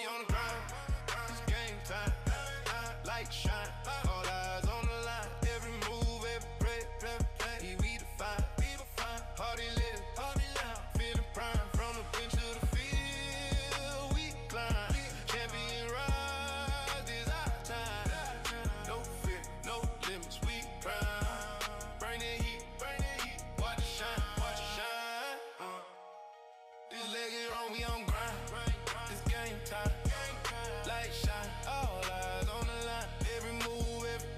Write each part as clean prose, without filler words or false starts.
we on the grind. It's game time. Light shine. All eyes on the line. Every move, every play, we define. Hardy live, feeling prime. From the bench to the field, we climb. Champion rise, this our time. No fear, no limits, we prime. Bring the heat, watch it shine. This leg is wrong, we on grind. It's game time. Light shine, all eyes on the line. Every move, every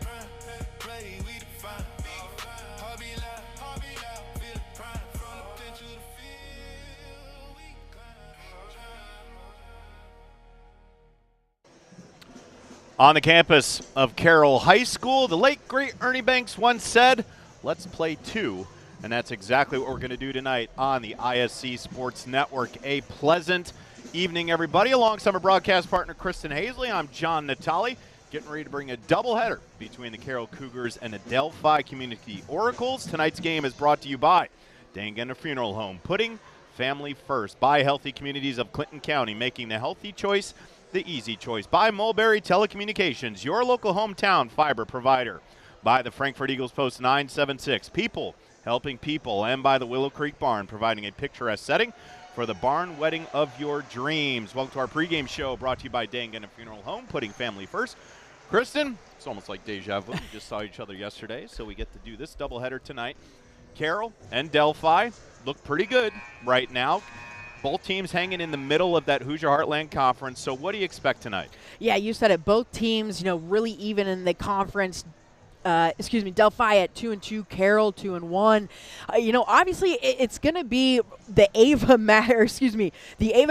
play, we define. Hobby life, feel prime. From the bench to the field, we climb. On the campus of Carroll High School, the late, great Ernie Banks once said, let's play two. And that's exactly what we're going to do tonight on the ISC Sports Network. A pleasant evening, everybody. Alongside my broadcast partner, Kristen Hazley, I'm John Natali, getting ready to bring a doubleheader between the Carroll Cougars and the Delphi Community Oracles. Tonight's game is brought to you by Dangana Funeral Home, putting family first. By Healthy Communities of Clinton County, making the healthy choice the easy choice. By Mulberry Telecommunications, your local hometown fiber provider. By the Frankfurt Eagles Post 976, people helping people. And by the Willow Creek Barn, providing a picturesque setting for the barn wedding of your dreams. Welcome to our pregame show, brought to you by Dangana Funeral Home, putting family first. Kristen, it's almost like deja vu. We just saw each other yesterday, so we get to do this doubleheader tonight. Carroll and Delphi look pretty good right now. Both teams hanging in the middle of that Hoosier Heartland Conference. So what do you expect tonight? Yeah, you said it. Both teams, really even in the conference. Delphi at 2-2, Carroll 2-1. Obviously it's going to be the Ava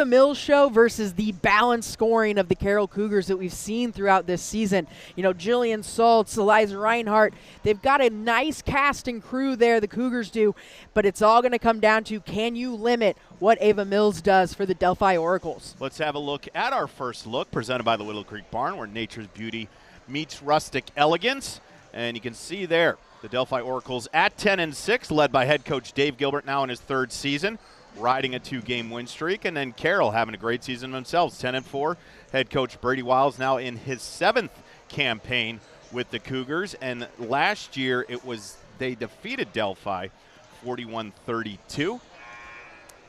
Mills show versus the balanced scoring of the Carroll Cougars that we've seen throughout this season. Jillian Saltz, Eliza Reinhart, they've got a nice cast and crew there, the Cougars do, but it's all going to come down to, can you limit what Ava Mills does for the Delphi Oracles? Let's have a look at our first look, presented by the Willow Creek Barn, where nature's beauty meets rustic elegance. And you can see there the Delphi Oracles at 10-6, led by head coach Dave Gilbert, now in his third season, riding a 2-game win streak. And then Carroll having a great season themselves, 10-4. Head coach Brady Wiles now in his 7th campaign with the Cougars. And last year they defeated Delphi 41-32.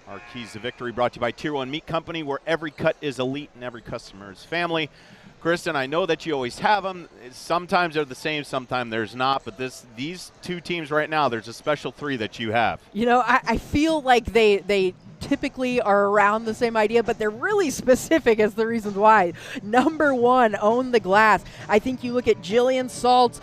Our keys to victory brought to you by Tier 1 Meat Company, where every cut is elite and every customer is family. Kristen, I know that you always have them. Sometimes they're the same, sometimes there's not. But these two teams right now, there's a special three that you have. I feel like they typically are around the same idea, but they're really specific as the reasons why. Number one, own the glass. I think you look at Jillian Saltz,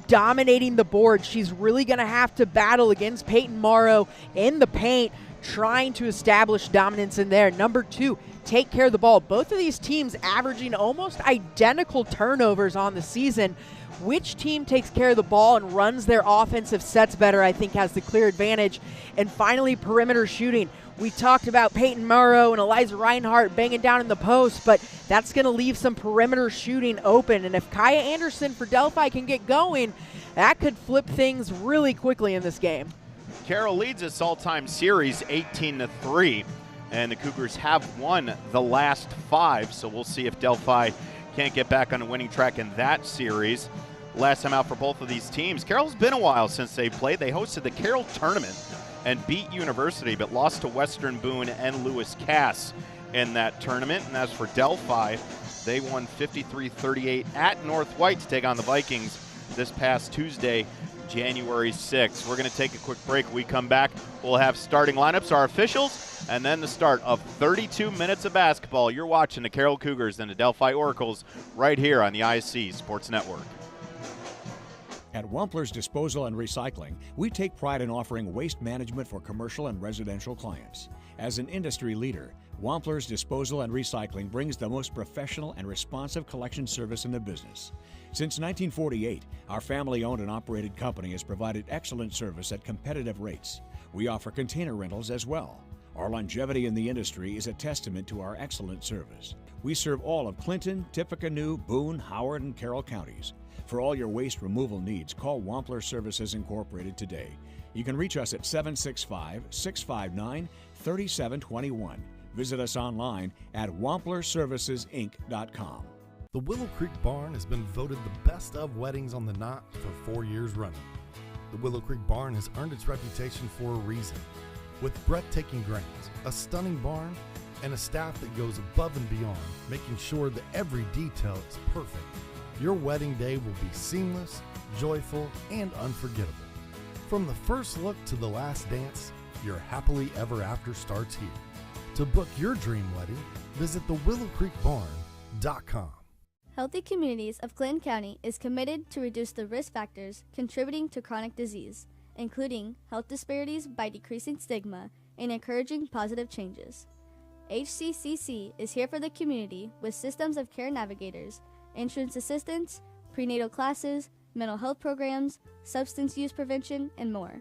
dominating the board. She's really going to have to battle against Peyton Morrow in the paint, trying to establish dominance in there. Number two, take care of the ball. Both of these teams averaging almost identical turnovers on the season. Which team takes care of the ball and runs their offensive sets better, I think, has the clear advantage. And finally, perimeter shooting. We talked about Peyton Morrow and Eliza Reinhart banging down in the post, but that's going to leave some perimeter shooting open. And if Kaya Anderson for Delphi can get going, that could flip things really quickly in this game. Carroll leads this all-time series 18-3. And the Cougars have won the last 5, so we'll see if Delphi can't get back on a winning track in that series. Last time out for both of these teams. Carroll's been a while since they played. They hosted the Carroll tournament and beat University, but lost to Western Boone and Lewis Cass in that tournament. And as for Delphi, they won 53-38 at North White to take on the Vikings this past Tuesday, January 6th. We're going to take a quick break. When we come back, we'll have starting lineups, our officials, and then the start of 32 minutes of basketball. You're watching the Carroll Cougars and the Delphi Oracles right here on the ISC Sports Network. At Wampler's Disposal and Recycling, we take pride in offering waste management for commercial and residential clients. As an industry leader, Wampler's Disposal and Recycling brings the most professional and responsive collection service in the business. Since 1948, our family-owned and operated company has provided excellent service at competitive rates. We offer container rentals as well. Our longevity in the industry is a testament to our excellent service. We serve all of Clinton, Tippecanoe, Boone, Howard, and Carroll counties. For all your waste removal needs, call Wampler Services Incorporated today. You can reach us at 765-659-3721. Visit us online at wamplerservicesinc.com. The Willow Creek Barn has been voted the best of weddings on the Knot for 4 years running. The Willow Creek Barn has earned its reputation for a reason. With breathtaking grounds, a stunning barn, and a staff that goes above and beyond, making sure that every detail is perfect, your wedding day will be seamless, joyful, and unforgettable. From the first look to the last dance, your happily ever after starts here. To book your dream wedding, visit thewillowcreekbarn.com. Healthy Communities of Clinton County is committed to reduce the risk factors contributing to chronic disease, including health disparities by decreasing stigma and encouraging positive changes. HCCC is here for the community with systems of care navigators, insurance assistance, prenatal classes, mental health programs, substance use prevention, and more.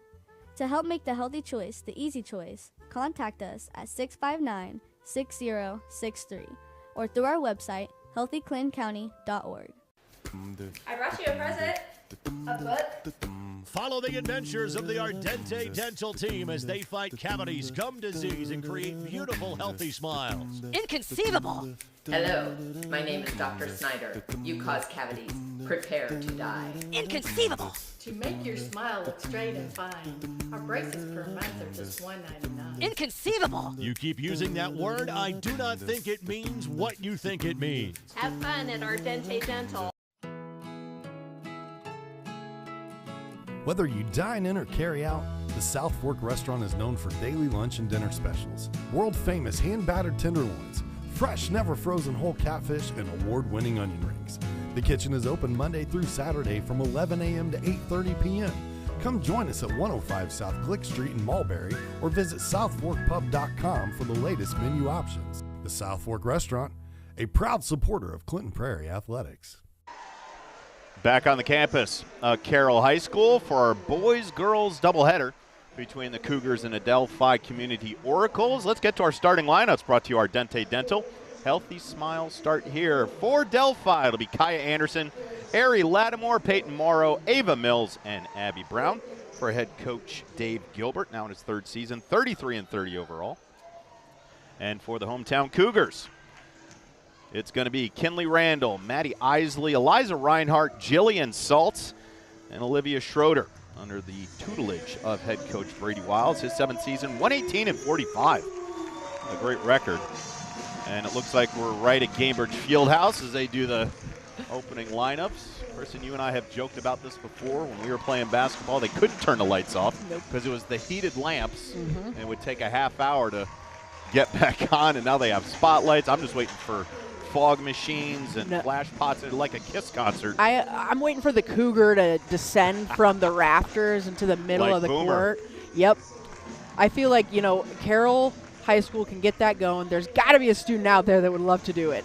To help make the healthy choice the easy choice, contact us at 659-6063 or through our website, healthyclintoncounty.org. I brought you a present. A book. Follow the adventures of the Ardente Dental team as they fight cavities, gum disease, and create beautiful, healthy smiles. Inconceivable! Hello, my name is Dr. Snyder. You cause cavities. Prepare to die. Inconceivable! To make your smile look straight and fine, our braces per month are just $1.99. Inconceivable! You keep using that word, I do not think it means what you think it means. Have fun at Ardente Dental. Whether you dine in or carry out, the South Fork restaurant is known for daily lunch and dinner specials, world-famous hand-battered tenderloins, fresh, never-frozen whole catfish, and award-winning onion rings. The kitchen is open Monday through Saturday from 11 a.m. to 8:30 p.m. Come join us at 105 South Glick Street in Mulberry or visit southforkpub.com for the latest menu options. The South Fork Restaurant, a proud supporter of Clinton Prairie Athletics. Back on the campus of Carroll High School for our boys-girls doubleheader between the Cougars and the Delphi Community Oracles. Let's get to our starting lineups brought to you Ardente Dental. Healthy smile start here. For Delphi, it'll be Kaya Anderson, Ari Lattimore, Peyton Morrow, Ava Mills, and Abby Brown. For head coach Dave Gilbert, now in his third season, 33-30 overall. And for the hometown Cougars, it's going to be Kinley Randall, Maddie Isley, Eliza Reinhart, Jillian Saltz, and Olivia Schroeder under the tutelage of head coach Brady Wiles. His seventh season, 118-45. A great record. And it looks like we're right at Gainbridge Fieldhouse as they do the opening lineups. Kristen, you and I have joked about this before. When we were playing basketball, they couldn't turn the lights off because it was the heated lamps, and it would take a half hour to get back on, and now they have spotlights. I'm just waiting for fog machines and flash pots. It's like a KISS concert. I'm waiting for the Cougar to descend from the rafters into the middle Like of the Boomer. court. Yep. I feel like, Carroll High School can get that going. There's got to be a student out there that would love to do it.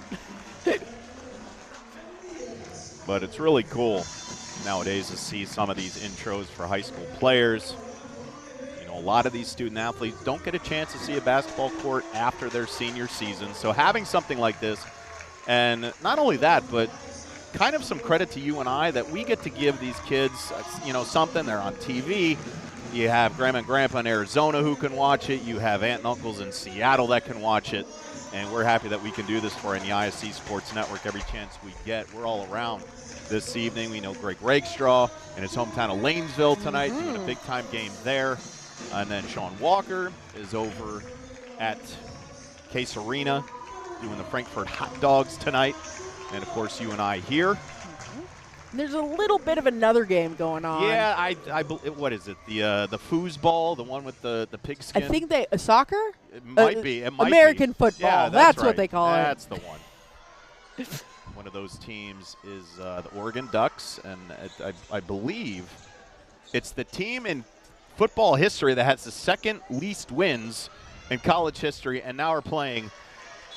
But it's really cool nowadays to see some of these intros for high school players. A lot of these student athletes don't get a chance to see a basketball court after their senior season. So having something like this, and not only that, but kind of some credit to you and I that we get to give these kids, something. They're on TV. You have grandma and grandpa in Arizona who can watch it. You have aunt and uncles in Seattle that can watch it. And we're happy that we can do this for in the ISC Sports Network every chance we get. We're all around this evening. We know Greg Rakestraw in his hometown of Lanesville tonight, doing a big-time game there. And then Sean Walker is over at Case Arena doing the Frankfurt hot dogs tonight. And, of course, you and I here. There's a little bit of another game going on. Yeah, what is it? The foosball, the one with the pigskin? I think soccer? It might be. It might American be. football. Yeah, that's right. what they call That's the one. One of those teams is the Oregon Ducks, and I believe it's the team in football history that has the second least wins in college history, and now are playing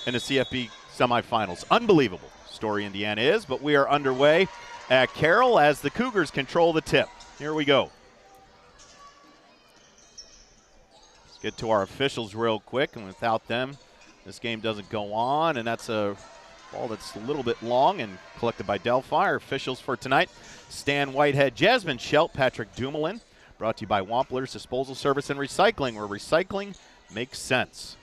in the CFB semifinals. Unbelievable story Indiana is, but we are underway at Carroll as the Cougars control the tip. Here we go. Let's get to our officials real quick, and without them, this game doesn't go on, and that's a ball that's a little bit long and collected by Delphi. Our officials for tonight, Stan Whitehead, Jasmine Schelt, Patrick Dumoulin. Brought to you by Wampler's Disposal Service and Recycling, where recycling makes sense.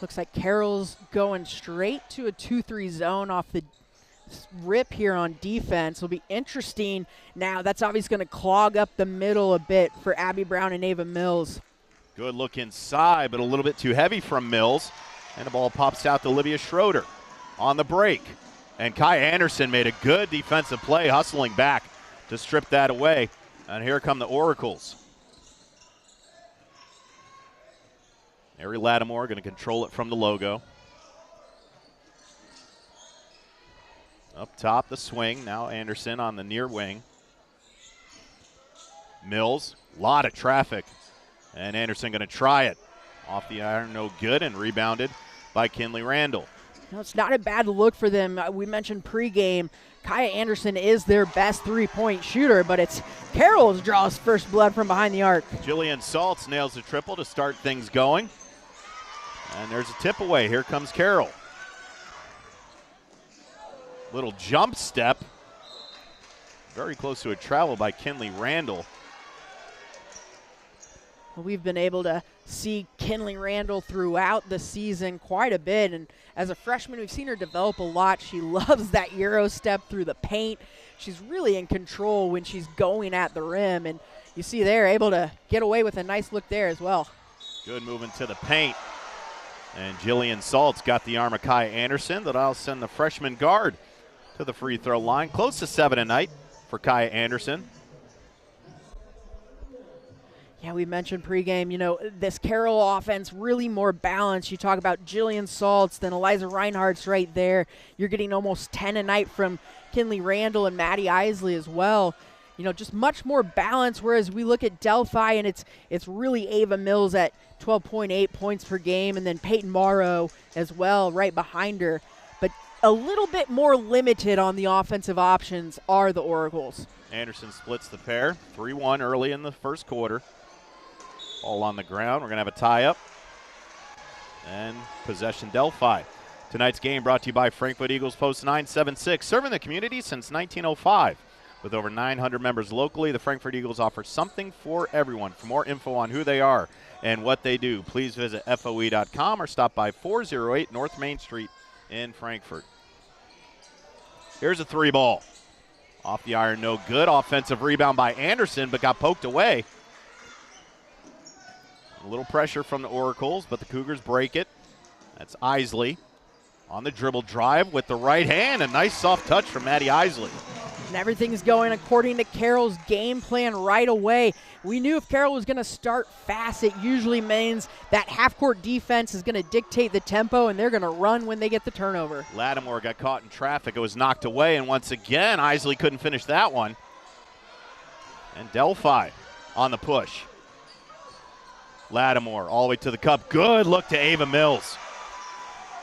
Looks like Carroll's going straight to a 2-3 zone off the rip here on defense. Will be interesting. Now that's obviously going to clog up the middle a bit for Abby Brown and Ava Mills. Good look inside, but a little bit too heavy from Mills. And the ball pops out to Olivia Schroeder on the break. And Kai Anderson made a good defensive play, hustling back to strip that away. And here come the Oracles. Ari Lattimore going to control it from the logo. Up top, the swing. Now Anderson on the near wing. Mills, a lot of traffic. And Anderson going to try it. Off the iron, no good, and rebounded by Kinley Randall. No, it's not a bad look for them. We mentioned pregame, Kaya Anderson is their best three-point shooter, but it's Carroll's draws first blood from behind the arc. Jillian Saltz nails the triple to start things going. And there's a tip away. Here comes Carroll. Little jump step. Very close to a travel by Kinley Randall. Well, we've been able to see Kinley Randall throughout the season quite a bit, and as a freshman, we've seen her develop a lot. She loves that Euro step through the paint. She's really in control when she's going at the rim, and you see they're able to get away with a nice look there as well. Good movement to the paint. And Jillian Saltz got the arm of Kai Anderson. That'll send the freshman guard to the free throw line. Close to 7 tonight for Kai Anderson. Yeah, we mentioned pregame, you know, this Carroll offense really more balanced. You talk about Jillian Saltz, then Eliza Reinhardt's right there. You're getting almost 10 a night from Kinley Randall and Maddie Isley as well. You know, just much more balance, whereas we look at Delphi and it's really Ava Mills at 12.8 points per game, and then Peyton Morrow as well right behind her. But a little bit more limited on the offensive options are the Oracles. Anderson splits the pair, 3-1 early in the first quarter. All on the ground. We're going to have a tie-up. And possession Delphi. Tonight's game brought to you by Frankfurt Eagles Post 976, serving the community since 1905. With over 900 members locally, the Frankfurt Eagles offer something for everyone. For more info on who they are and what they do, please visit FOE.com or stop by 408 North Main Street in Frankfurt. Here's a three ball. Off the iron, no good. Offensive rebound by Anderson, but got poked away. A little pressure from the Oracles, but the Cougars break it. That's Isley on the dribble drive with the right hand. A nice soft touch from Maddie Isley. And everything's going according to Carroll's game plan right away. We knew if Carroll was going to start fast, it usually means that half-court defense is going to dictate the tempo, and they're going to run when they get the turnover. Lattimore got caught in traffic. It was knocked away, and once again, Isley couldn't finish that one. And Delphi on the push. Lattimore all the way to the cup. Good look to Ava Mills.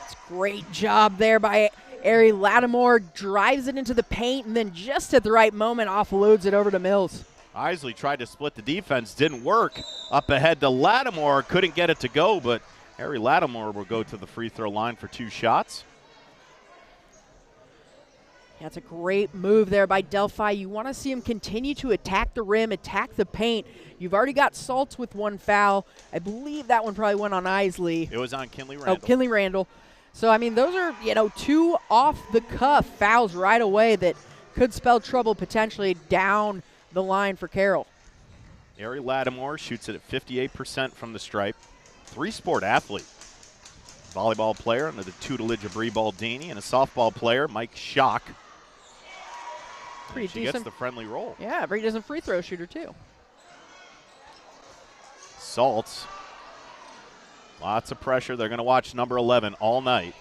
It's great job there by Ari Lattimore. Drives it into the paint and then just at the right moment offloads it over to Mills. Isley tried to split the defense. Didn't work. Up ahead to Lattimore. Couldn't get it to go, but Ari Lattimore will go to the free throw line for 2 shots. Yeah, it's a great move there by Delphi. You want to see him continue to attack the rim, attack the paint. You've already got Saltz with 1 foul. I believe that one probably went on Isley. It was on Kinley Randall. Oh, Kinley Randall. So, I mean, those are, 2 off-the-cuff fouls right away that could spell trouble potentially down the line for Carroll. Ari Lattimore shoots it at 58% from the stripe. 3-sport athlete. Volleyball player under the tutelage of Bree Baldini, and a softball player, Mike Schock. Pretty she decent. gets the friendly roll. Yeah, pretty decent free throw shooter, too. Saltz. Lots of pressure. They're going to watch number 11 all night.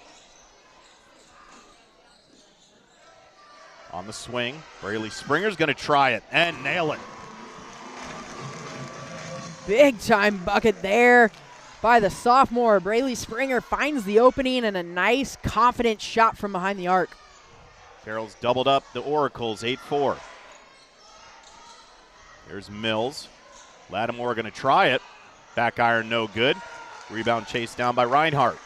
On the swing, Braylee Springer's going to try it and nail it. Big time bucket there by the sophomore. Braylee Springer finds the opening and a nice, confident shot from behind the arc. Carroll's doubled up the Oracles, 8-4. Here's Mills. Lattimore going to try it. Back iron, no good. Rebound chased down by Reinhardt.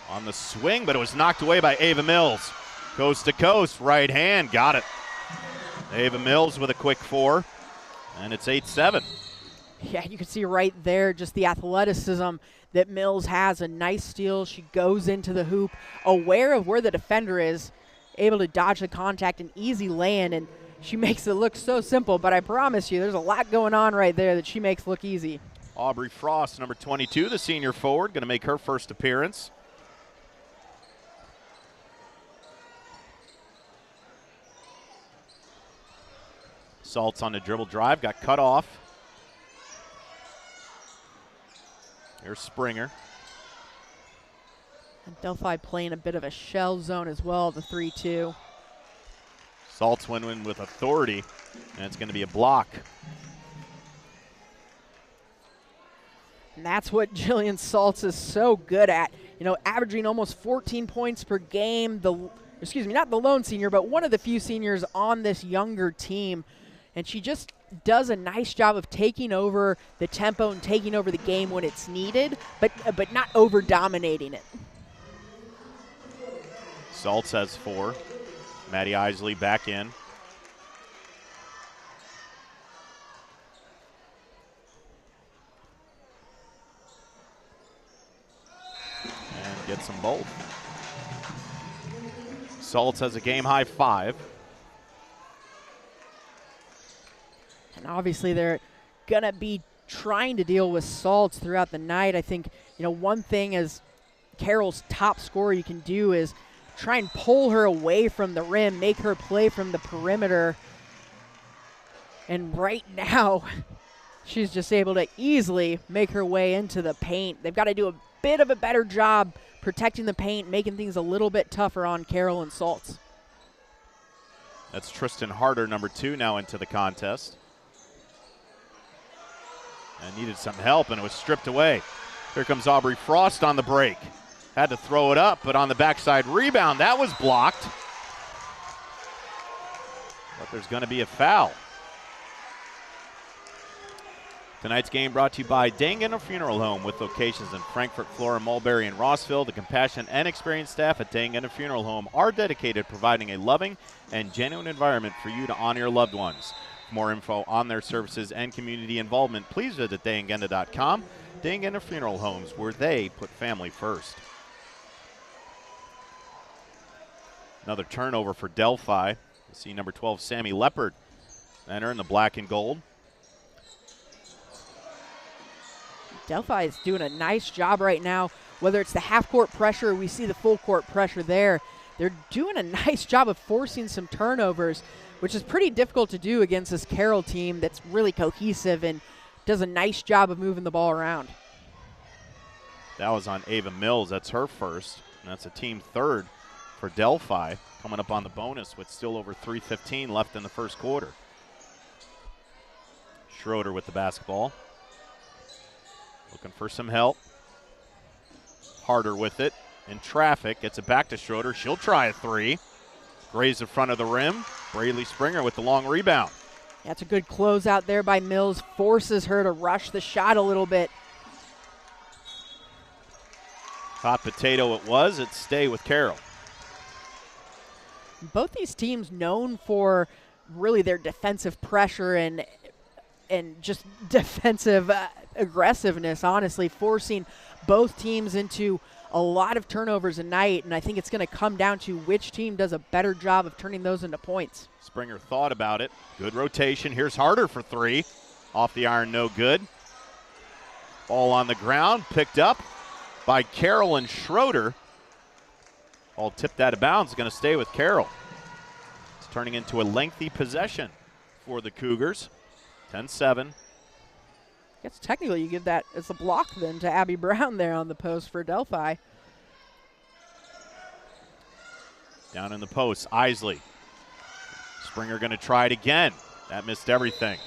On the swing, but it was knocked away by Ava Mills. Coast to coast, right hand, got it. Ava Mills with a quick 4. And it's 8-7. Yeah, you can see right there just the athleticism that Mills has. A nice steal. She goes into the hoop, aware of where the defender is, able to dodge the contact, an easy lay-in, and she makes it look so simple, but I promise you there's a lot going on right there that she makes look easy. Aubrey Frost, number 22, the senior forward, going to make her first appearance. Saltz on the dribble drive, got cut off. Here's Springer. And Delphi playing a bit of a shell zone as well, the 3-2. Saltz went in with authority, and it's going to be a block. And that's what Jillian Saltz is so good at. You know, averaging almost 14 points per game. Not the lone senior, but one of the few seniors on this younger team. And she just does a nice job of taking over the tempo and taking over the game when it's needed, but not over-dominating it. Saltz has 4. Maddie Isley back in. And gets them both. Saltz has a game-high 5. And obviously they're going to be trying to deal with Saltz throughout the night. I think, you know, one thing as Carroll's top scorer you can do is try and pull her away from the rim, make her play from the perimeter. And right now, she's just able to easily make her way into the paint. They've got to do a bit of a better job protecting the paint, making things a little bit tougher on Carroll and Saltz. That's Tristan Harder, number 2, now into the contest. And needed some help, and it was stripped away. Here comes Aubrey Frost on the break. Had to throw it up, but on the backside rebound, that was blocked. But there's going to be a foul. Tonight's game brought to you by Dangan Funeral Home, with locations in Frankfort, Flora, Mulberry, and Rossville. The compassionate and experienced staff at Dangan Funeral Home are dedicated to providing a loving and genuine environment for you to honor your loved ones. For more info on their services and community involvement, please visit dangenda.com. Dangan Funeral Homes, where they put family first. Another turnover for Delphi. You see number 12, Sammy Leopard, enter in the black and gold. Delphi is doing a nice job right now, whether it's the half-court pressure or we see the full-court pressure there. They're doing a nice job of forcing some turnovers, which is pretty difficult to do against this Carroll team that's really cohesive and does a nice job of moving the ball around. That was on Ava Mills. That's her first, and that's a team third for Delphi, coming up on the bonus with still over 3:15 left in the first quarter. Schroeder with the basketball. Looking for some help. Harder with it. In traffic. Gets it back to Schroeder. She'll try a 3. Graze in front of the rim. Braylee Springer with the long rebound. That's a good closeout there by Mills. Forces her to rush the shot a little bit. Hot potato it was. It's stay with Carroll. Both these teams known for really their defensive pressure and just defensive aggressiveness, honestly, forcing both teams into a lot of turnovers a night, and I think it's going to come down to which team does a better job of turning those into points. Springer thought about it. Good rotation. Here's Harder for 3. Off the iron, no good. Ball on the ground, picked up by Carroll and Schroeder. All tipped out of bounds, going to stay with Carroll. It's turning into a lengthy possession for the Cougars. 10-7. I guess technically you give that as a block then to Abby Brown there on the post for Delphi. Down in the post, Isley. Springer going to try it again. That missed everything.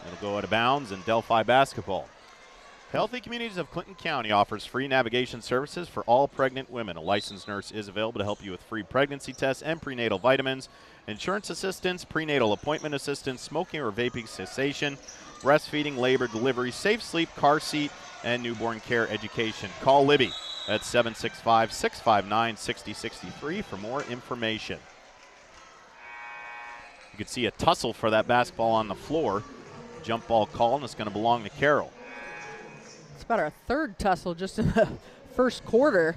It'll go out of bounds, and Delphi basketball. Healthy Communities of Clinton County offers free navigation services for all pregnant women. A licensed nurse is available to help you with free pregnancy tests and prenatal vitamins, insurance assistance, prenatal appointment assistance, smoking or vaping cessation, breastfeeding, labor, delivery, safe sleep, car seat, and newborn care education. Call Libby at 765-659-6063 for more information. You can see a tussle for that basketball on the floor. Jump ball call, and it's going to belong to Carroll. It's about our third tussle just in the first quarter.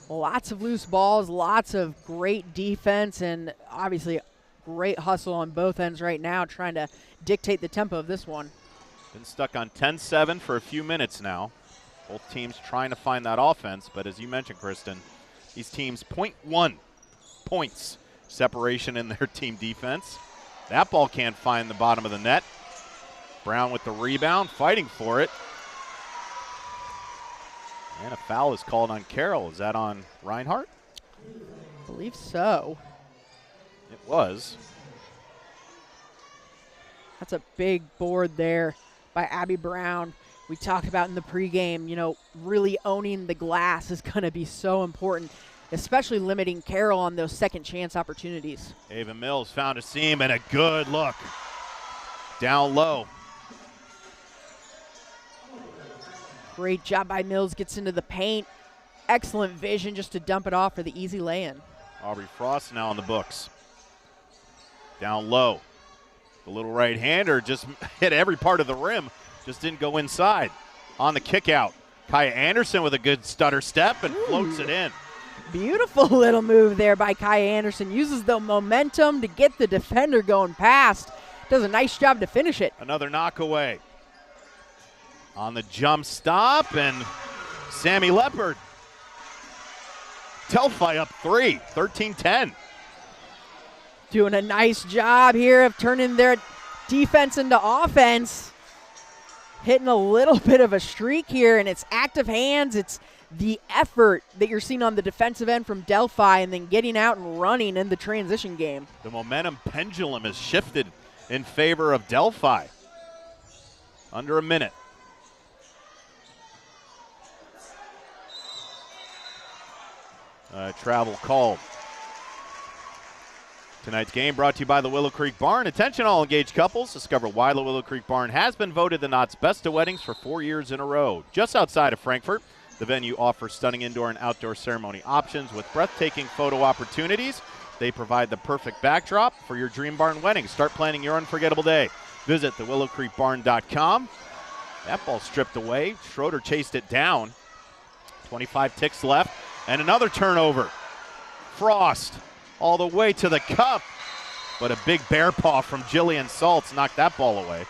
Lots of loose balls, lots of great defense, and obviously great hustle on both ends right now, trying to dictate the tempo of this one. Been stuck on 10-7 for a few minutes now. Both teams trying to find that offense, but as you mentioned, Kristen, these teams 0.1 points separation in their team defense. That ball can't find the bottom of the net. Brown with the rebound, fighting for it. And a foul is called on Carroll. Is that on Reinhardt? I believe so. It was. That's a big board there by Abby Brown. We talked about in the pregame, you know, really owning the glass is going to be so important, especially limiting Carroll on those second chance opportunities. Ava Mills found a seam and a good look. Down low. Great job by Mills, gets into the paint. Excellent vision just to dump it off for the easy lay-in. Aubrey Frost now on the books. Down low. The little right-hander just hit every part of the rim, just didn't go inside. On the kick out, Kaya Anderson with a good stutter step and floats it in. Beautiful little move there by Kaya Anderson. Uses the momentum to get the defender going past. Does a nice job to finish it. Another knockaway. On the jump stop, and Sammy Leopard. Delphi up 3, 13-10. Doing a nice job here of turning their defense into offense. Hitting a little bit of a streak here, and it's active hands. It's the effort that you're seeing on the defensive end from Delphi and then getting out and running in the transition game. The momentum pendulum has shifted in favor of Delphi. Under a minute. Travel called. Tonight's game brought to you by the Willow Creek Barn. Attention all engaged couples. Discover why the Willow Creek Barn has been voted the Knott's Best of Weddings for 4 years in a row. Just outside of Frankfort, the venue offers stunning indoor and outdoor ceremony options with breathtaking photo opportunities. They provide the perfect backdrop for your dream barn wedding. Start planning your unforgettable day. Visit thewillowcreekbarn.com. That ball stripped away. Schroeder chased it down. 25 ticks left. And another turnover. Frost all the way to the cup. But a big bear paw from Jillian Saltz knocked that ball away.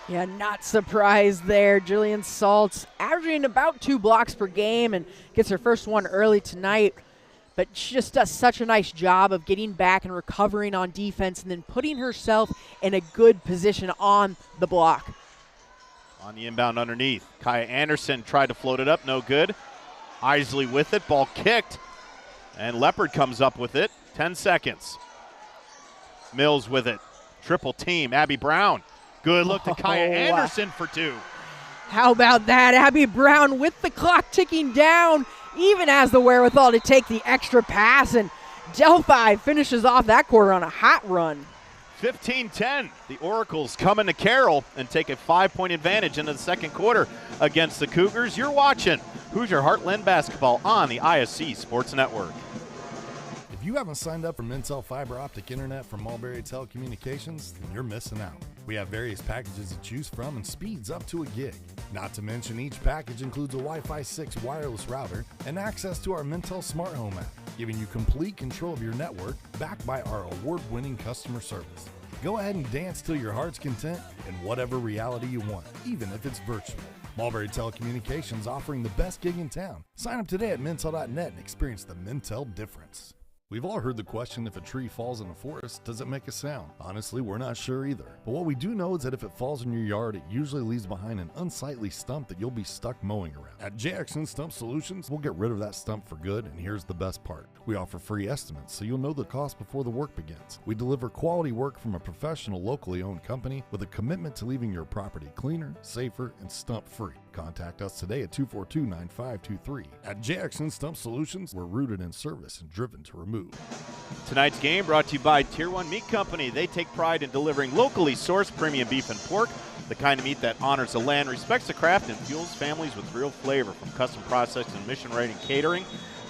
Yeah, not surprised there. Jillian Saltz averaging about 2 blocks per game and gets her first one early tonight. But she just does such a nice job of getting back and recovering on defense and then putting herself in a good position on the block. On the inbound underneath, Kaya Anderson tried to float it up, no good. Isley with it, ball kicked, and Leopard comes up with it. 10 seconds. Mills with it. Triple team, Abby Brown. Good look to Kaya Anderson for 2. How about that? Abby Brown with the clock ticking down, even has the wherewithal to take the extra pass, and Delphi finishes off that quarter on a hot run. 15-10. The Oracles come into Carroll and take a 5-point advantage into the second quarter against the Cougars. You're watching Hoosier Heartland Basketball on the ISC Sports Network. If you haven't signed up for Mintel Fiber Optic Internet from Mulberry Telecommunications, then you're missing out. We have various packages to choose from and speeds up to a gig. Not to mention each package includes a Wi-Fi 6 wireless router and access to our Mintel Smart Home app, giving you complete control of your network backed by our award-winning customer service. Go ahead and dance till your heart's content in whatever reality you want, even if it's virtual. Mulberry Telecommunications offering the best gig in town. Sign up today at Mintel.net and experience the Mintel difference. We've all heard the question, if a tree falls in a forest, does it make a sound? Honestly, we're not sure either. But what we do know is that if it falls in your yard, it usually leaves behind an unsightly stump that you'll be stuck mowing around. At JXN Stump Solutions, we'll get rid of that stump for good, and here's the best part. We offer free estimates, so you'll know the cost before the work begins. We deliver quality work from a professional, locally owned company with a commitment to leaving your property cleaner, safer, and stump-free. Contact us today at 242-9523. At JXN Stump Solutions, we're rooted in service and driven to remove. Tonight's game brought to you by Tier 1 Meat Company. They take pride in delivering locally sourced premium beef and pork, the kind of meat that honors the land, respects the craft, and fuels families with real flavor. From custom processed and mission-rated catering,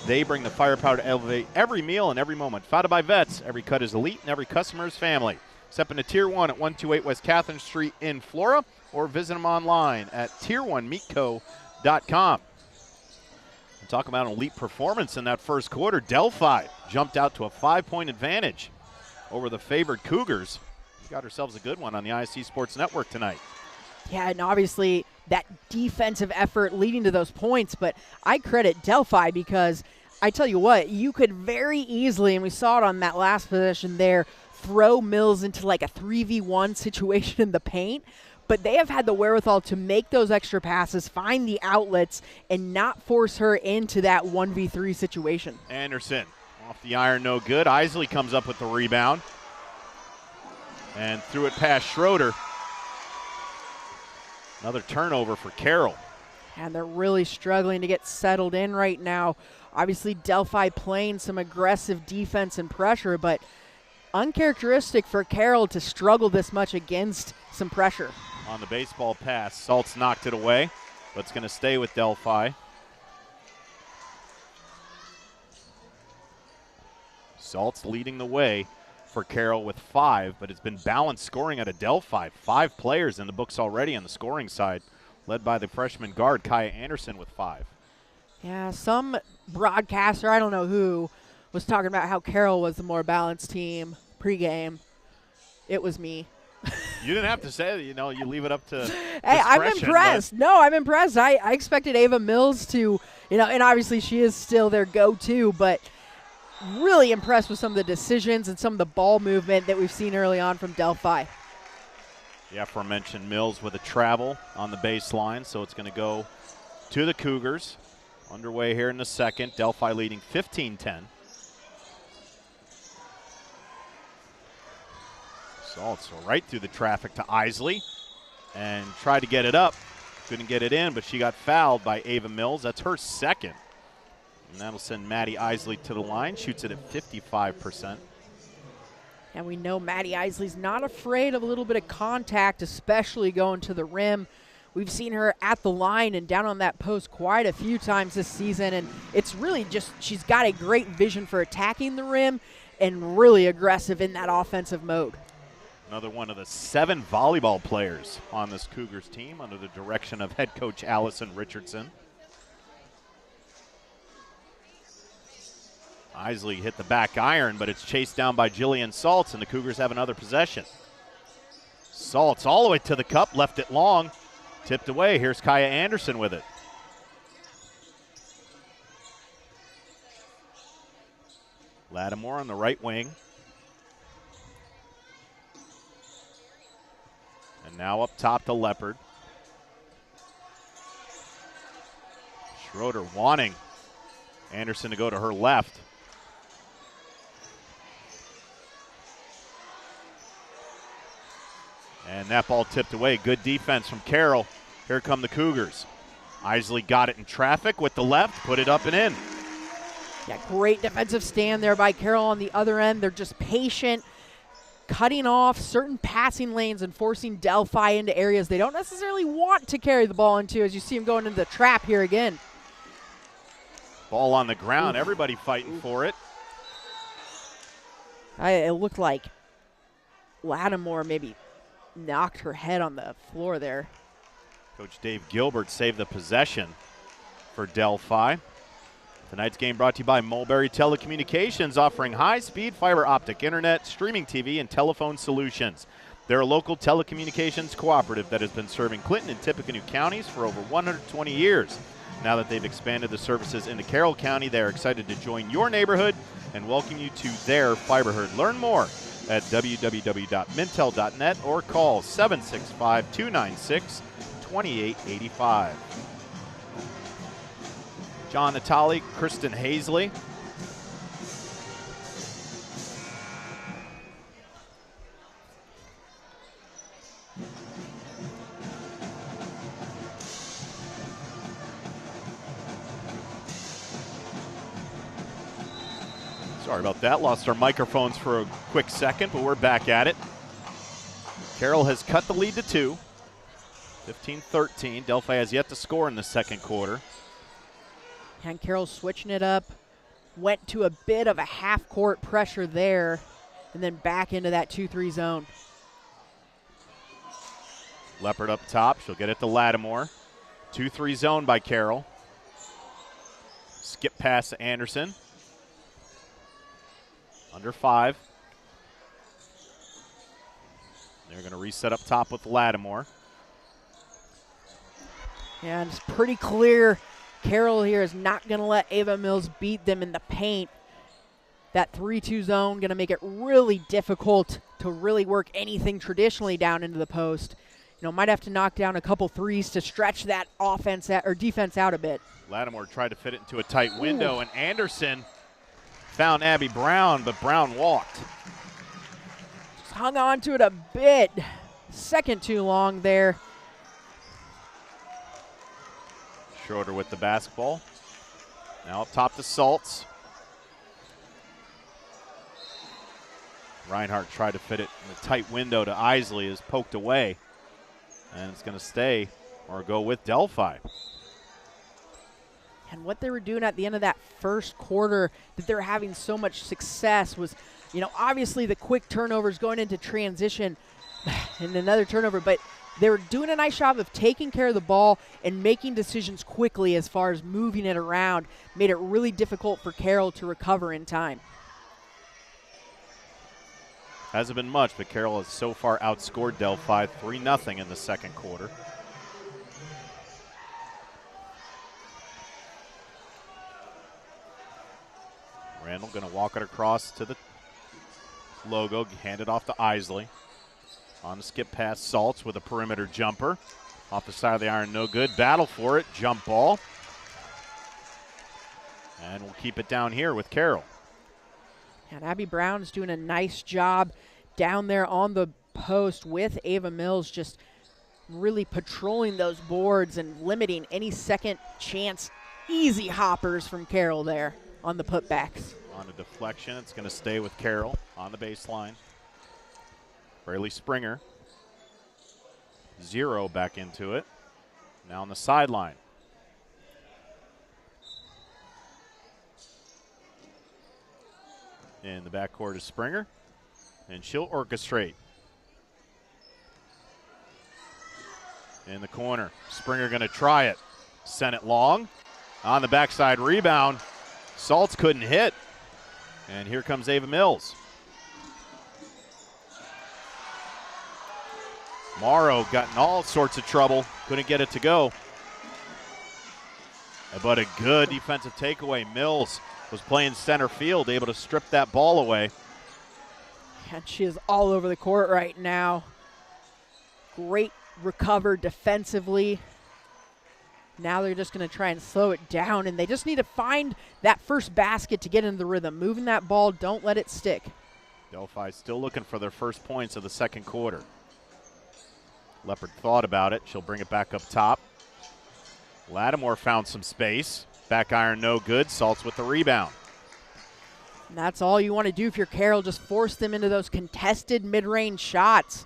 they bring the firepower to elevate every meal and every moment. Founded by vets, every cut is elite and every customer is family. Step into Tier 1 at 128 West Catherine Street in Flora, or visit them online at tier1meatco.com. And talk about an elite performance in that first quarter. Delphi jumped out to a 5-point advantage over the favored Cougars. Got ourselves a good one on the ISC Sports Network tonight. Yeah, and obviously that defensive effort leading to those points, but I credit Delphi because I tell you what, you could very easily, and we saw it on that last possession there, throw Mills into like a 3v1 situation in the paint, but they have had the wherewithal to make those extra passes, find the outlets, and not force her into that 1v3 situation. Anderson off the iron, no good. Isley comes up with the rebound and threw it past Schroeder. Another turnover for Carroll. And they're really struggling to get settled in right now. Obviously, Delphi playing some aggressive defense and pressure, but uncharacteristic for Carroll to struggle this much against some pressure. On the baseball pass, Saltz knocked it away, but it's going to stay with Delphi. Saltz leading the way for Carroll with 5, but it's been balanced scoring out of Delphi. 5 players in the books already on the scoring side, led by the freshman guard, Kaya Anderson, with 5. Yeah, some broadcaster, I don't know who, was talking about how Carroll was the more balanced team pregame. It was me. You didn't have to say that, you leave it up to Hey, I'm impressed. No, I'm impressed. I expected Ava Mills to, and obviously she is still their go-to, but really impressed with some of the decisions and some of the ball movement that we've seen early on from Delphi. The aforementioned Mills with a travel on the baseline, so it's going to go to the Cougars. Underway here in the second. Delphi leading 15-10. Saltz right through the traffic to Isley and tried to get it up. Couldn't get it in, but she got fouled by Ava Mills. That's her second. And that'll send Maddie Isley to the line. Shoots it at 55%. And we know Maddie Isley's not afraid of a little bit of contact, especially going to the rim. We've seen her at the line and down on that post quite a few times this season, and it's really just she's got a great vision for attacking the rim and really aggressive in that offensive mode. Another one of the 7 volleyball players on this Cougars team under the direction of head coach Allison Richardson. Isley hit the back iron, but it's chased down by Jillian Saltz, and the Cougars have another possession. Saltz all the way to the cup, left it long, tipped away. Here's Kaya Anderson with it. Lattimore on the right wing. And now up top to Leopard. Schroeder wanting Anderson to go to her left. And that ball tipped away. Good defense from Carroll. Here come the Cougars. Isley got it in traffic with the left, put it up and in. Yeah, great defensive stand there by Carroll on the other end. They're just patient, cutting off certain passing lanes and forcing Delphi into areas they don't necessarily want to carry the ball into, as you see him going into the trap here again. Ball on the ground, everybody fighting for it. It looked like Lattimore maybe knocked her head on the floor there. Coach Dave Gilbert saved the possession for Delphi. Tonight's game brought to you by Mulberry Telecommunications, offering high-speed fiber optic internet, streaming TV, and telephone solutions. They're a local telecommunications cooperative that has been serving Clinton and Tippecanoe counties for over 120 years. Now that they've expanded the services into Carroll County, they are excited to join your neighborhood and welcome you to their fiber herd. Learn more at www.mintel.net or call 765-296-2885. John Natali, Kristen Hazley. Sorry about that. Lost our microphones for a quick second, but we're back at it. Carroll has cut the lead to 2. 15-13. Delphi has yet to score in the second quarter. And Carroll switching it up. Went to a bit of a half-court pressure there and then back into that 2-3 zone. Leopard up top. She'll get it to Lattimore. 2-3 zone by Carroll. Skip pass to Anderson. Under 5. They're going to reset up top with Lattimore. Yeah, and it's pretty clear Carroll here is not going to let Ava Mills beat them in the paint. That 3-2 zone going to make it really difficult to really work anything traditionally down into the post. You know, might have to knock down a couple threes to stretch that offense or defense out a bit. Lattimore tried to fit it into a tight window, and Anderson found Abby Brown, but Brown walked. Just hung on to it a bit. Second too long there. Schroeder with the basketball. Now up top to Saltz. Reinhardt tried to fit it in the tight window to Isley, is poked away. And it's going to stay or go with Delphi. And what they were doing at the end of that first quarter that they're having so much success was, you know, obviously the quick turnovers going into transition and another turnover, but they were doing a nice job of taking care of the ball and making decisions quickly as far as moving it around. Made it really difficult for Carroll to recover in time. Hasn't been much, but Carroll has so far outscored Delphi 3-0 in the second quarter. Randall going to walk it across to the logo, hand it off to Isley. On the skip pass, Saltz with a perimeter jumper. Off the side of the iron, no good. Battle for it, jump ball. And we'll keep it down here with Carroll. And Abby Brown is doing a nice job down there on the post with Ava Mills, just really patrolling those boards and limiting any second chance easy hoppers from Carroll there on the putbacks. On a deflection, it's going to stay with Carroll on the baseline. Braylee Springer, 0 back into it. Now on the sideline. In the backcourt is Springer, and she'll orchestrate. In the corner, Springer going to try it. Sent it long. On the backside rebound, Saltz couldn't hit. And here comes Ava Mills. Morrow got in all sorts of trouble, couldn't get it to go. But a good defensive takeaway. Mills was playing center field, able to strip that ball away. And she is all over the court right now. Great recover defensively. Now they're just going to try and slow it down, and they just need to find that first basket to get into the rhythm. Moving that ball, don't let it stick. Delphi still looking for their first points of the second quarter. Leopard thought about it. She'll bring it back up top. Lattimore found some space. Back iron no good. Saltz with the rebound. And that's all you want to do if you're Carroll. Just force them into those contested mid-range shots.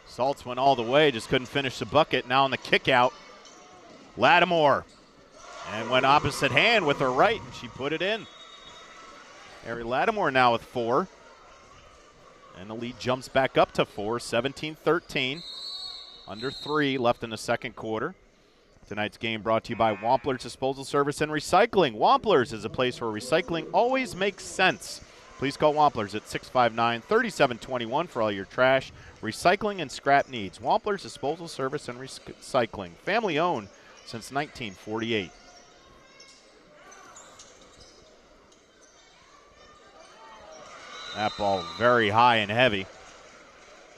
Saltz went all the way, just couldn't finish the bucket. Now on the kick out, Lattimore. And went opposite hand with her right, and she put it in. Ari Lattimore now with 4. And the lead jumps back up to 4, 17-13. Under 3 left in the second quarter. Tonight's game brought to you by Wampler's Disposal Service and Recycling. Wampler's is a place where recycling always makes sense. Please call Wampler's at 659-3721 for all your trash, recycling, and scrap needs. Wampler's Disposal Service and Recycling. Family owned since 1948. That ball very high and heavy.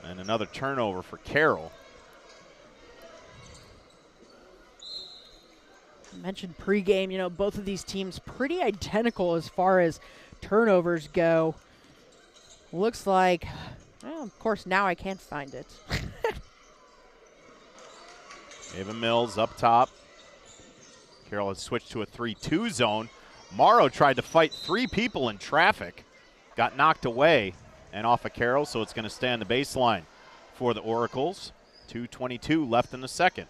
And another turnover for Carroll. I mentioned pregame, you know, both of these teams pretty identical as far as turnovers go. Looks like, well, of course, now I can't find it. Ava Mills up top. Carroll has switched to a 3-2 zone. Morrow tried to fight 3 people in traffic. Got knocked away and off of Carroll, so it's going to stay on the baseline for the Oracles. 2:22 left in the second.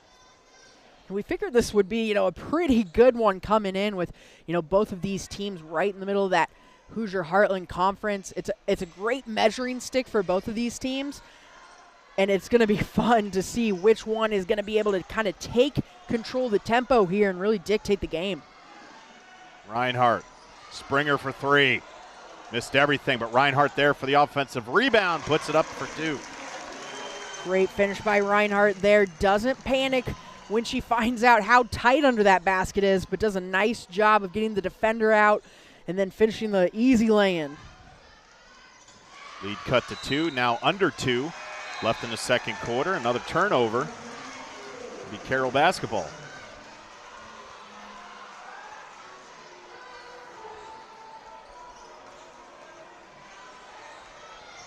We figured this would be, you know, a pretty good one coming in with, you know, both of these teams right in the middle of that Hoosier Heartland Conference. It's a great measuring stick for both of these teams, and it's going to be fun to see which one is going to be able to kind of take control of the tempo here and really dictate the game. Reinhardt, Springer for 3. Missed everything, but Reinhardt there for the offensive rebound, puts it up for 2. Great finish by Reinhardt there. Doesn't panic when she finds out how tight under that basket is, but does a nice job of getting the defender out and then finishing the easy lay-in. Lead cut to 2, now under 2. Left in the second quarter, another turnover. It'll be Carroll basketball.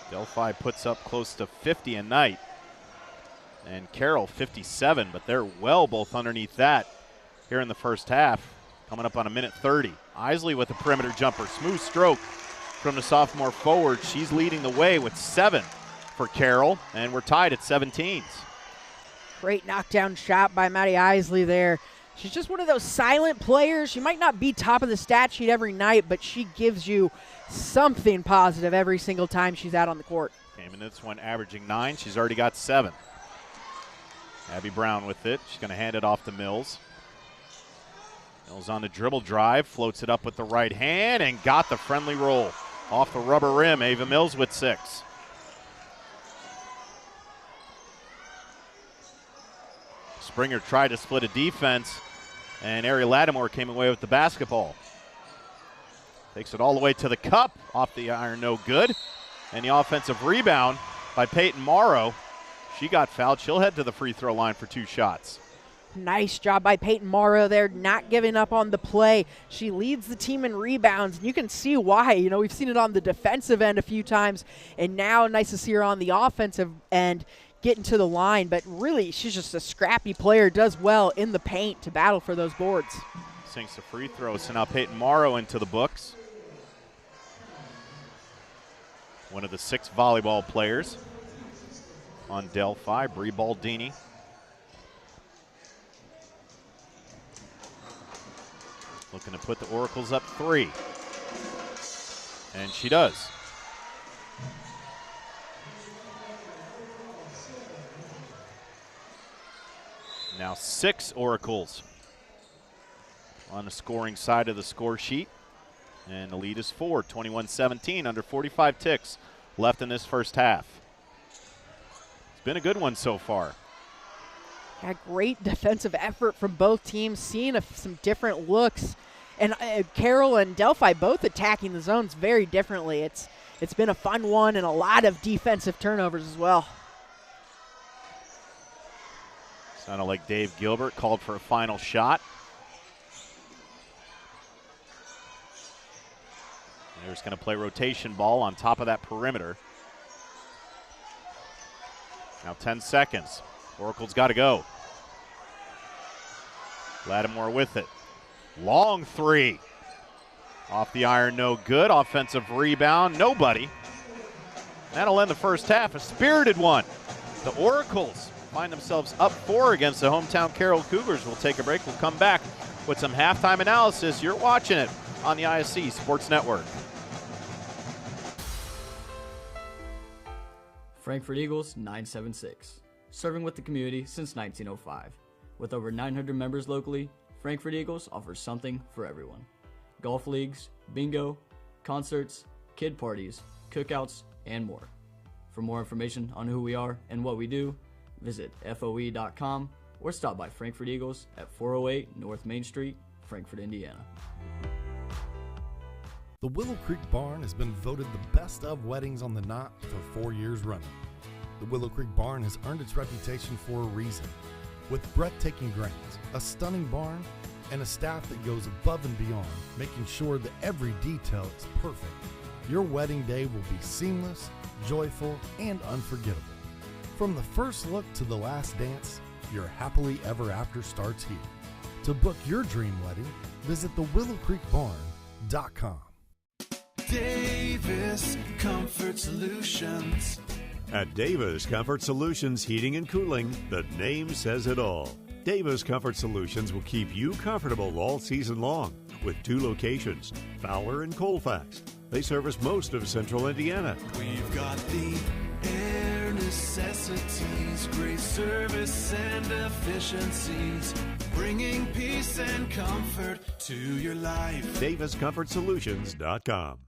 Delphi puts up close to 50 a night. And Carroll 57, but they're well both underneath that here in the first half. Coming up on a minute 30. Isley with a perimeter jumper. Smooth stroke from the sophomore forward. She's leading the way with 7 for Carroll, and we're tied at 17s. Great knockdown shot by Maddie Isley there. She's just one of those silent players. She might not be top of the stat sheet every night, but she gives you something positive every single time she's out on the court. Came in this one averaging 9. She's already got 7. Abby Brown with it. She's going to hand it off to Mills. Mills on the dribble drive, floats it up with the right hand, and got the friendly roll. Off the rubber rim, Ava Mills with 6. Springer tried to split a defense, and Ari Lattimore came away with the basketball. Takes it all the way to the cup, off the iron, no good. And the offensive rebound by Peyton Morrow. She got fouled. She'll head to the free throw line for 2 shots. Nice job by Peyton Morrow there, not giving up on the play. She leads the team in rebounds, and you can see why. You know, we've seen it on the defensive end a few times, and now nice to see her on the offensive end getting to the line. But really, she's just a scrappy player, does well in the paint to battle for those boards. Sinks the free throw, so now Peyton Morrow into the books. One of the 6 volleyball players on Delphi, Bree Baldini. Looking to put the Oracles up 3. And she does. Now 6 Oracles on the scoring side of the score sheet. And the lead is 4, 21-17, under 45 ticks left in this first half. It's been a good one so far. Yeah, great defensive effort from both teams, seeing some different looks. And Carroll and Delphi both attacking the zones very differently. It's been a fun one and a lot of defensive turnovers as well. Sounded like Dave Gilbert called for a final shot. They're just going to play rotation ball on top of that perimeter. Now 10 seconds. Oracle's got to go. Lattimore with it. Long 3. Off the iron, no good. Offensive rebound, nobody. That'll end the first half. A spirited one. The Oracles find themselves up 4 against the hometown Carroll Cougars. We'll take a break. We'll come back with some halftime analysis. You're watching it on the ISC Sports Network. Frankfurt Eagles 976, serving with the community since 1905. With over 900 members locally, Frankfurt Eagles offers something for everyone. Golf leagues, bingo, concerts, kid parties, cookouts, and more. For more information on who we are and what we do, visit FOE.com or stop by Frankfurt Eagles at 408 North Main Street, Frankfurt, Indiana. The Willow Creek Barn has been voted the best of weddings on the knot for 4 years running. The Willow Creek Barn has earned its reputation for a reason. With breathtaking grounds, a stunning barn, and a staff that goes above and beyond, making sure that every detail is perfect, your wedding day will be seamless, joyful, and unforgettable. From the first look to the last dance, your happily ever after starts here. To book your dream wedding, visit thewillowcreekbarn.com. Davis Comfort Solutions. At Davis Comfort Solutions Heating and Cooling, the name says it all. Davis Comfort Solutions will keep you comfortable all season long with 2 locations, Fowler and Colfax. They service most of central Indiana. We've got the air necessities, great service and efficiencies, bringing peace and comfort to your life. DavisComfortSolutions.com.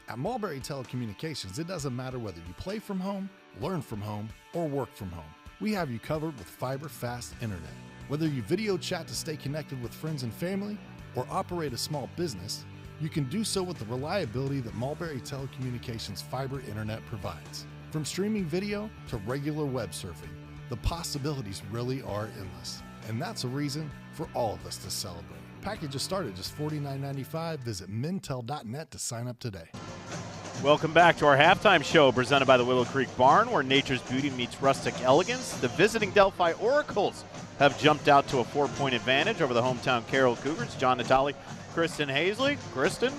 At Mulberry Telecommunications, it doesn't matter whether you play from home, learn from home, or work from home. We have you covered with fiber-fast internet. Whether you video chat to stay connected with friends and family, or operate a small business, you can do so with the reliability that Mulberry Telecommunications fiber internet provides. From streaming video to regular web surfing, the possibilities really are endless. And that's a reason for all of us to celebrate. Packages start at just $49.95. Visit mintel.net to sign up today. Welcome back to our halftime show presented by the Willow Creek Barn, where nature's beauty meets rustic elegance. The visiting Delphi Oracles have jumped out to a 4-point advantage over the hometown Carroll Cougars. John Natali, Kristen Hazley. Kristen,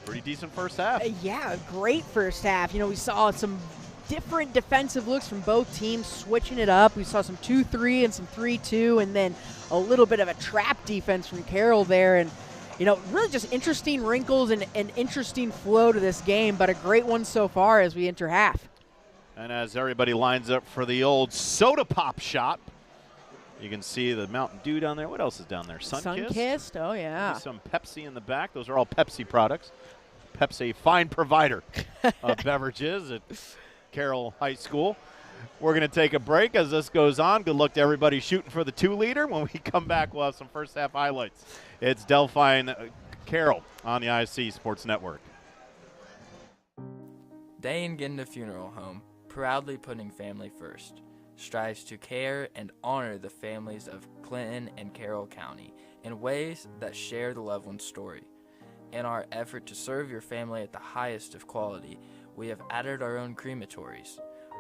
pretty decent first half. Yeah, great first half. You know, we saw some different defensive looks from both teams, switching it up. We saw some 2-3 and some 3-2, and then a little bit of a trap defense from Carroll there. And, you know, really just interesting wrinkles and an interesting flow to this game, but a great one so far as we enter half. And as everybody lines up for the old soda pop shot, you can see the Mountain Dew down there. What else is down there? Sunkissed, oh yeah. Maybe some Pepsi in the back. Those are all Pepsi products. Pepsi, fine provider of beverages at Carroll High School. We're going to take a break as this goes on. Good luck to everybody shooting for the 2-liter. When we come back, we'll have some first half highlights. It's Delphi and Carroll on the ISC Sports Network. Day & Ginda Funeral Home, proudly putting family first, strives to care and honor the families of Clinton and Carroll County in ways that share the loved one's story. In our effort to serve your family at the highest of quality, we have added our own crematories,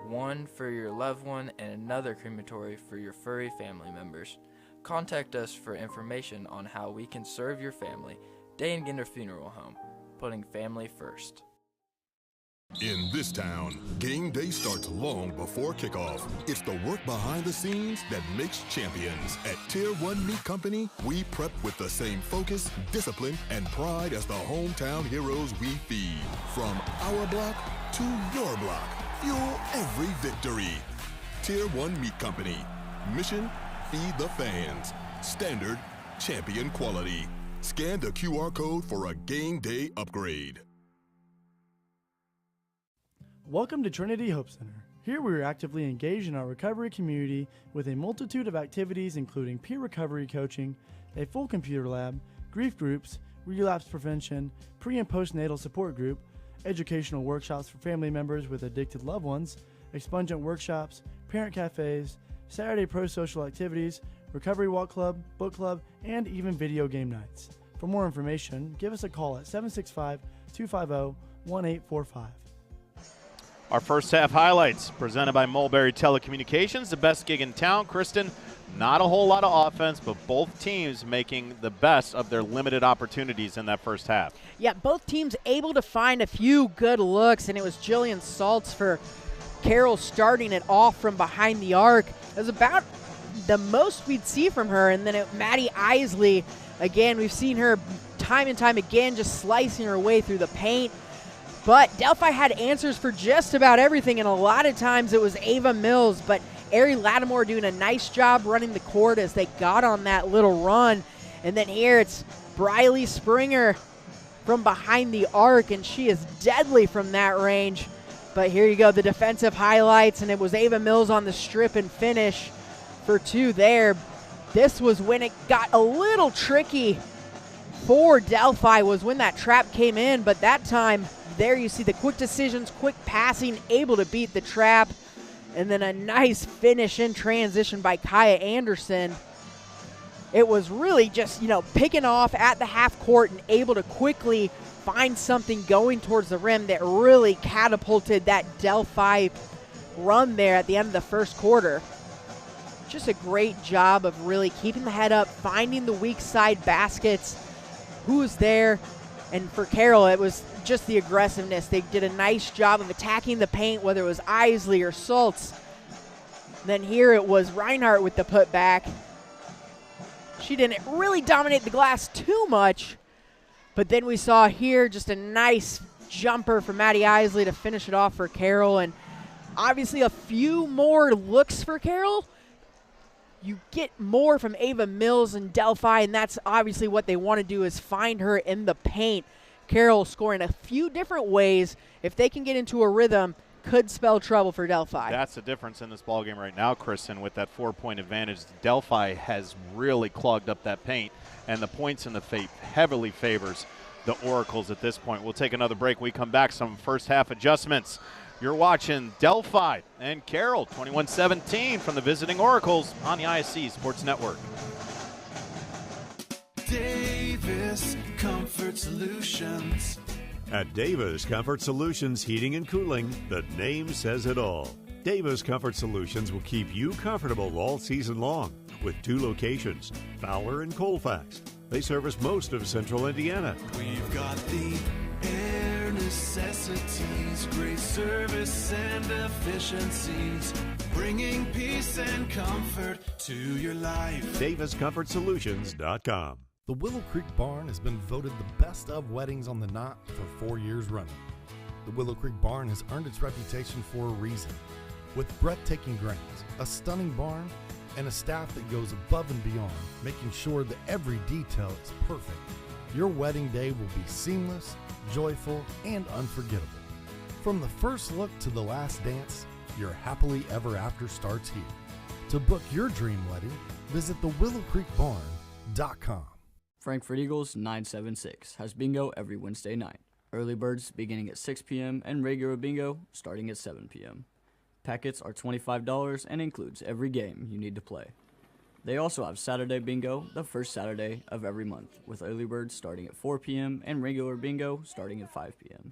one for your loved one and another crematory for your furry family members. Contact us for information on how we can serve your family. Day & Ginda Funeral Home, putting family first. In this town, game day starts long before kickoff. It's the work behind the scenes that makes champions. At Tier 1 Meat Company, we prep with the same focus, discipline, and pride as the hometown heroes we feed. From our block to your block, fuel every victory. Tier 1 Meat Company. Mission, feed the fans. Standard, champion quality. Scan the QR code for a game day upgrade. Welcome to Trinity Hope Center. Here we are actively engaged in our recovery community with a multitude of activities including peer recovery coaching, a full computer lab, grief groups, relapse prevention, pre- and postnatal support group, educational workshops for family members with addicted loved ones, expungent workshops, parent cafes, Saturday pro-social activities, recovery walk club, book club, and even video game nights. For more information, give us a call at 765-250-1845. Our first half highlights presented by Mulberry Telecommunications, the best gig in town. Kristen, not a whole lot of offense, but both teams making the best of their limited opportunities in that first half. Yeah, both teams able to find a few good looks, and it was Jillian Saltz for Carroll starting it off from behind the arc. It was about the most we'd see from her, and then Maddie Isley, again, we've seen her time and time again just slicing her way through the paint. But Delphi had answers for just about everything, and a lot of times it was Ava Mills, but Ari Lattimore doing a nice job running the court as they got on that little run. And then here it's Briley Springer from behind the arc, and she is deadly from that range. But here you go, the defensive highlights, and it was Ava Mills on the strip and finish for two there. This was when it got a little tricky for Delphi, was when that trap came in, but that time there you see the quick decisions, quick passing, able to beat the trap, and then a nice finish in transition by Kaya Anderson. It was really just, picking off at the half court and able to quickly find something going towards the rim that really catapulted that Delphi run there at the end of the first quarter. Just a great job of really keeping the head up, finding the weak side baskets, who's there. And for Carroll, it was just the aggressiveness. They did a nice job of attacking the paint, whether it was Isley or Saltz. Then here it was Reinhardt with the putback. She didn't really dominate the glass too much, but then we saw here just a nice jumper from Maddie Isley to finish it off for Carroll. And obviously a few more looks for Carroll. You get more from Ava Mills and Delphi, and that's obviously what they want to do, is find her in the paint. Carroll scoring a few different ways. If they can get into a rhythm, could spell trouble for Delphi. That's the difference in this ballgame right now, Kristen, with that 4-point advantage. Delphi has really clogged up that paint, and the points in the heavily favors the Oracles at this point. We'll take another break. We come back, some first half adjustments. You're watching Delphi and Carroll, 21-17 from the visiting Oracles on the ISC Sports Network. Davis Comfort Solutions. At Davis Comfort Solutions Heating and Cooling, the name says it all. Davis Comfort Solutions will keep you comfortable all season long with 2 locations, Fowler and Colfax. They service most of central Indiana. We've got the air necessities, great service and efficiencies, bringing peace and comfort to your life. DavisComfortSolutions.com. The Willow Creek Barn has been voted the best of weddings on the knot for 4 years running. The Willow Creek Barn has earned its reputation for a reason. With breathtaking grains, a stunning barn, and a staff that goes above and beyond, making sure that every detail is perfect, your wedding day will be seamless, joyful, and unforgettable. From the first look to the last dance, your happily ever after starts here. To book your dream wedding, visit thewillowcreekbarn.com. Frankfurt Eagles 976 has bingo every Wednesday night. Early birds beginning at 6 p.m. and regular bingo starting at 7 p.m. Packets are $25 and includes every game you need to play. They also have Saturday bingo the first Saturday of every month, with early birds starting at 4 p.m. and regular bingo starting at 5 p.m.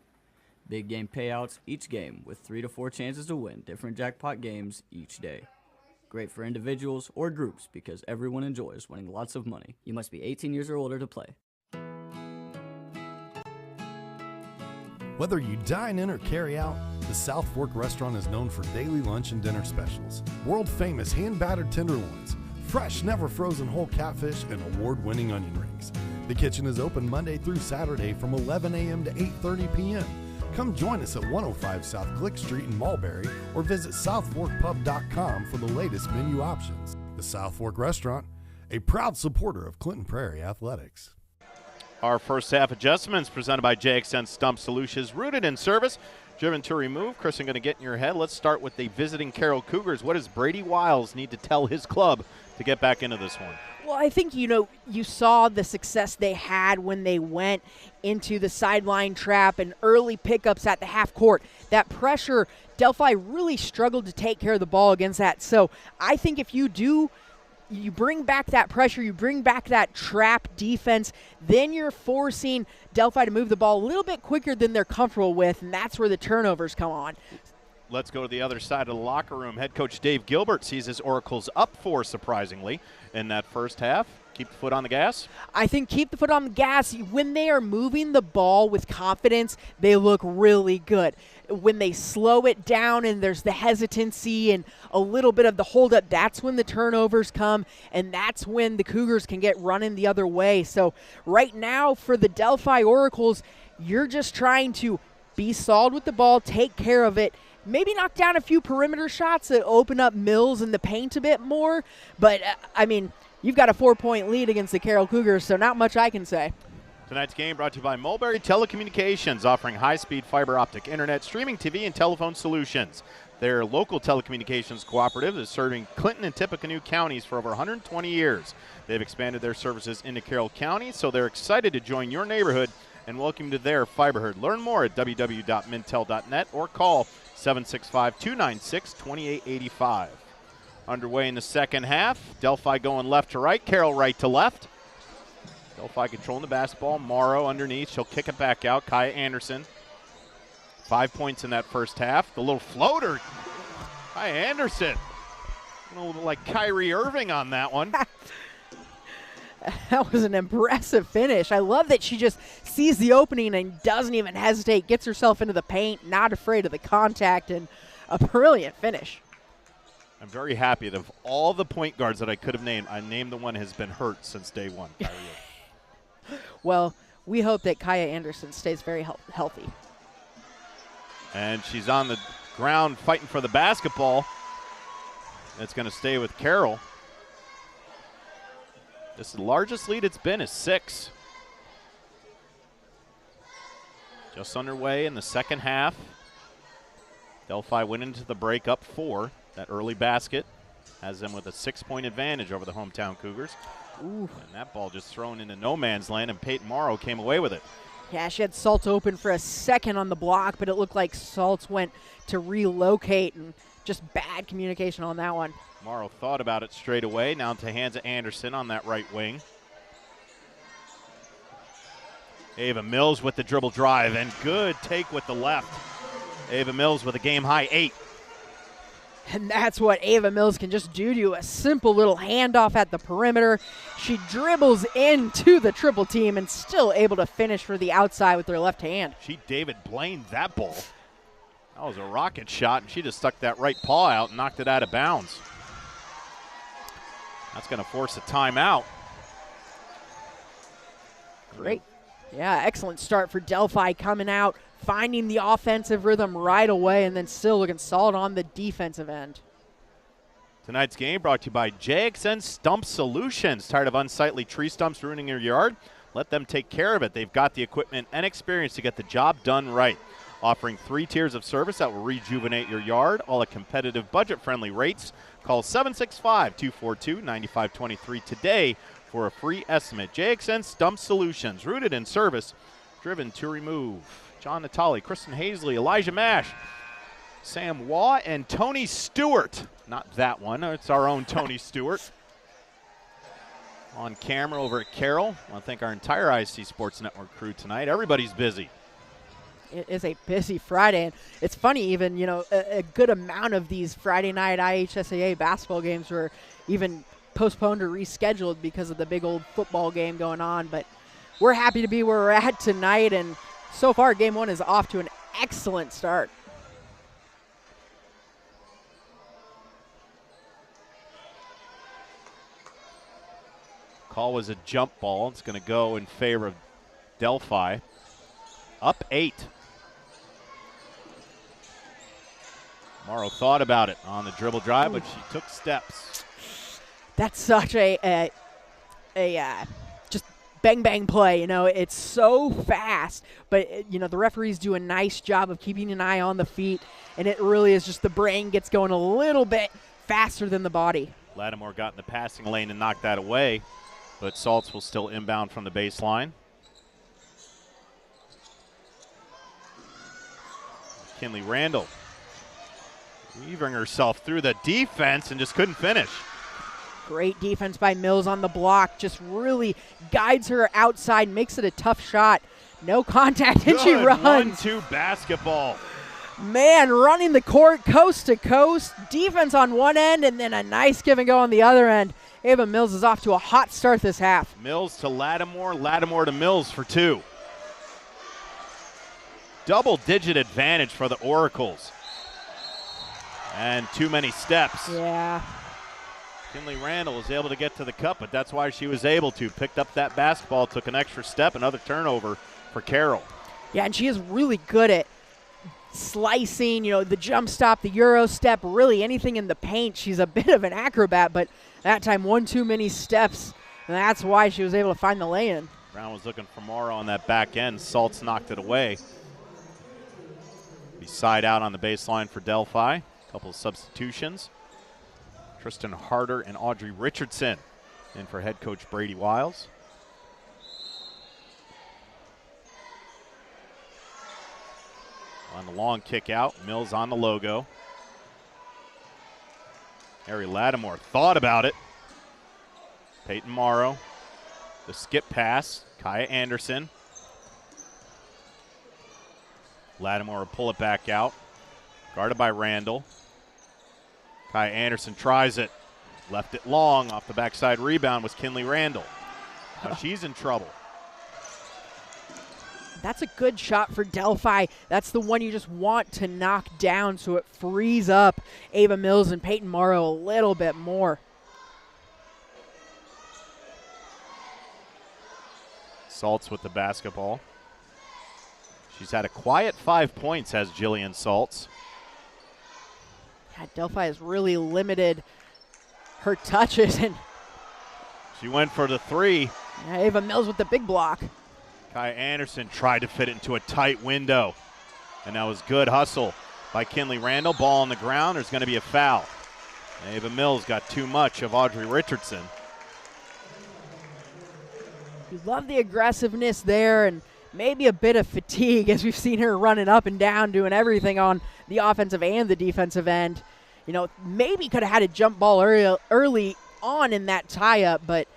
Big game payouts each game with 3 to 4 chances to win different jackpot games each day. Great for individuals or groups because everyone enjoys winning lots of money. You must be 18 years or older to play. Whether you dine in or carry out, the South Fork restaurant is known for daily lunch and dinner specials, world-famous hand-battered tenderloins, fresh, never-frozen whole catfish, and award-winning onion rings. The kitchen is open Monday through Saturday from 11 a.m. to 8:30 p.m. Come join us at 105 South Click Street in Mulberry or visit southforkpub.com for the latest menu options. The South Fork Restaurant, a proud supporter of Clinton Prairie Athletics. Our first half adjustments presented by JXN Stump Solutions, rooted in service, driven to remove. Kristen, going to get in your head. Let's start with the visiting Carroll Cougars. What does Brady Wiles need to tell his club to get back into this one? Well, I think, you saw the success they had when they went into the sideline trap and early pickups at the half court. That pressure, Delphi really struggled to take care of the ball against that. So I think if you bring back that pressure, you bring back that trap defense, then you're forcing Delphi to move the ball a little bit quicker than they're comfortable with, and that's where the turnovers come on. Let's go to the other side of the locker room. Head coach Dave Gilbert sees his Oracles up 4, surprisingly, in that first half. Keep the foot on the gas? I think keep the foot on the gas. When they are moving the ball with confidence, they look really good. When they slow it down and there's the hesitancy and a little bit of the holdup, that's when the turnovers come, and that's when the Cougars can get running the other way. So right now for the Delphi Oracles, you're just trying to be solid with the ball, take care of it, maybe knock down a few perimeter shots that open up Mills in the paint a bit more. But, you've got a 4-point lead against the Carroll Cougars, so not much I can say. Tonight's game brought to you by Mulberry Telecommunications, offering high-speed fiber optic internet, streaming TV, and telephone solutions. Their local telecommunications cooperative is serving Clinton and Tippecanoe counties for over 120 years. They've expanded their services into Carroll County, so they're excited to join your neighborhood and welcome you to their fiber herd. Learn more at www.mintel.net or call 765-296-2885. Underway in the second half. Delphi going left to right, Carroll right to left. Delphi controlling the basketball. Morrow underneath. She'll kick it back out. Kaya Anderson. 5 points in that first half. The little floater. Kaya Anderson. A little like Kyrie Irving on that one. That was an impressive finish. I love that she just sees the opening and doesn't even hesitate, gets herself into the paint, not afraid of the contact, and a brilliant finish. I'm very happy that of all the point guards that I could have named, I named the one who has been hurt since day one. Well, we hope that Kaya Anderson stays very healthy. And she's on the ground fighting for the basketball. It's going to stay with Carroll. This is the largest lead it's been is 6. Just underway in the second half. Delphi went into the break up 4. That early basket has them with a 6-point advantage over the hometown Cougars. Ooh. And that ball just thrown into no man's land, and Peyton Morrow came away with it. Yeah, she had Saltz open for a second on the block, but it looked like Saltz went to relocate, and just bad communication on that one. Morrow thought about it straight away. Now to hands of Anderson on that right wing. Ava Mills with the dribble drive, and good take with the left. Ava Mills with a game-high 8. And that's what Ava Mills can just do to you. A simple little handoff at the perimeter. She dribbles into the triple team and still able to finish for the outside with her left hand. She David Blaine that ball. That was a rocket shot, and she just stuck that right paw out and knocked it out of bounds. That's going to force a timeout. Great. Yeah, excellent start for Delphi coming out, finding the offensive rhythm right away, and then still looking solid on the defensive end. Tonight's game brought to you by JXN Stump Solutions. Tired of unsightly tree stumps ruining your yard? Let them take care of it. They've got the equipment and experience to get the job done right. Offering 3 tiers of service that will rejuvenate your yard, all at competitive, budget-friendly rates. Call 765-242-9523 today for a free estimate. JXN Stump Solutions, rooted in service, driven to remove. John Natali, Kristen Hazley, Elijah Mash, Sam Waugh, and Tony Stewart. Not that one, it's our own Tony Stewart. On camera over at Carroll. I want to thank our entire ISC Sports Network crew tonight. Everybody's busy. It is a busy Friday, and it's funny even, you know, a good amount of these Friday night IHSAA basketball games were even postponed or rescheduled because of the big old football game going on, but we're happy to be where we're at tonight, and so far game 1 is off to an excellent start. Call was a jump ball. It's going to go in favor of Delphi. Up 8. Morrow thought about it on the dribble drive, but she took steps. That's such a just bang play. You know, it's so fast, but you know the referees do a nice job of keeping an eye on the feet, and it really is just the brain gets going a little bit faster than the body. Lattimore got in the passing lane and knocked that away, but Saltz will still inbound from the baseline. Kinley Randall weaving herself through the defense and just couldn't finish. Great defense by Mills on the block. Just really guides her outside, makes it a tough shot. No contact, and she runs. 1-2 basketball. Man, running the court coast to coast. Defense on one end, and then a nice give and go on the other end. Ava Mills is off to a hot start this half. Mills to Lattimore, Lattimore to Mills for 2. Double-digit advantage for the Oracles. And too many steps. Yeah. Kinley Randall was able to get to the cup, but that's why she was able to. Picked up that basketball, took an extra step, another turnover for Carroll. Yeah, and she is really good at slicing, you know, the jump stop, the Euro step, really anything in the paint. She's a bit of an acrobat, but that time one too many steps, and that's why she was able to find the lay-in. Brown was looking for more on that back end. Saltz knocked it away. Be side out on the baseline for Delphi. Couple of substitutions. Tristan Harder and Audrey Richardson in for head coach Brady Wiles. On the long kick out, Mills on the logo. Harry Lattimore thought about it. Peyton Morrow, the skip pass, Kaya Anderson. Lattimore will pull it back out, guarded by Randall. Kaya Anderson tries it, left it long. Off the backside rebound was Kinley Randall. Now she's in trouble. That's a good shot for Delphi. That's the one you just want to knock down so it frees up Ava Mills and Peyton Morrow a little bit more. Saltz with the basketball. She's had a quiet 5 points, has Jillian Saltz. Yeah, Delphi has really limited her touches, and She went for the three. yeah, Ava Mills with the big block. Kai Anderson tried to fit it into a tight window, and that was good hustle by Kinley Randall. Ball on the ground. There's going to be a foul. Ava Mills got too much of Audrey Richardson. You love the aggressiveness there and maybe a bit of fatigue as we've seen her running up and down, doing everything on the offensive and the defensive end. You know, maybe could have had a jump ball early on in that tie-up, but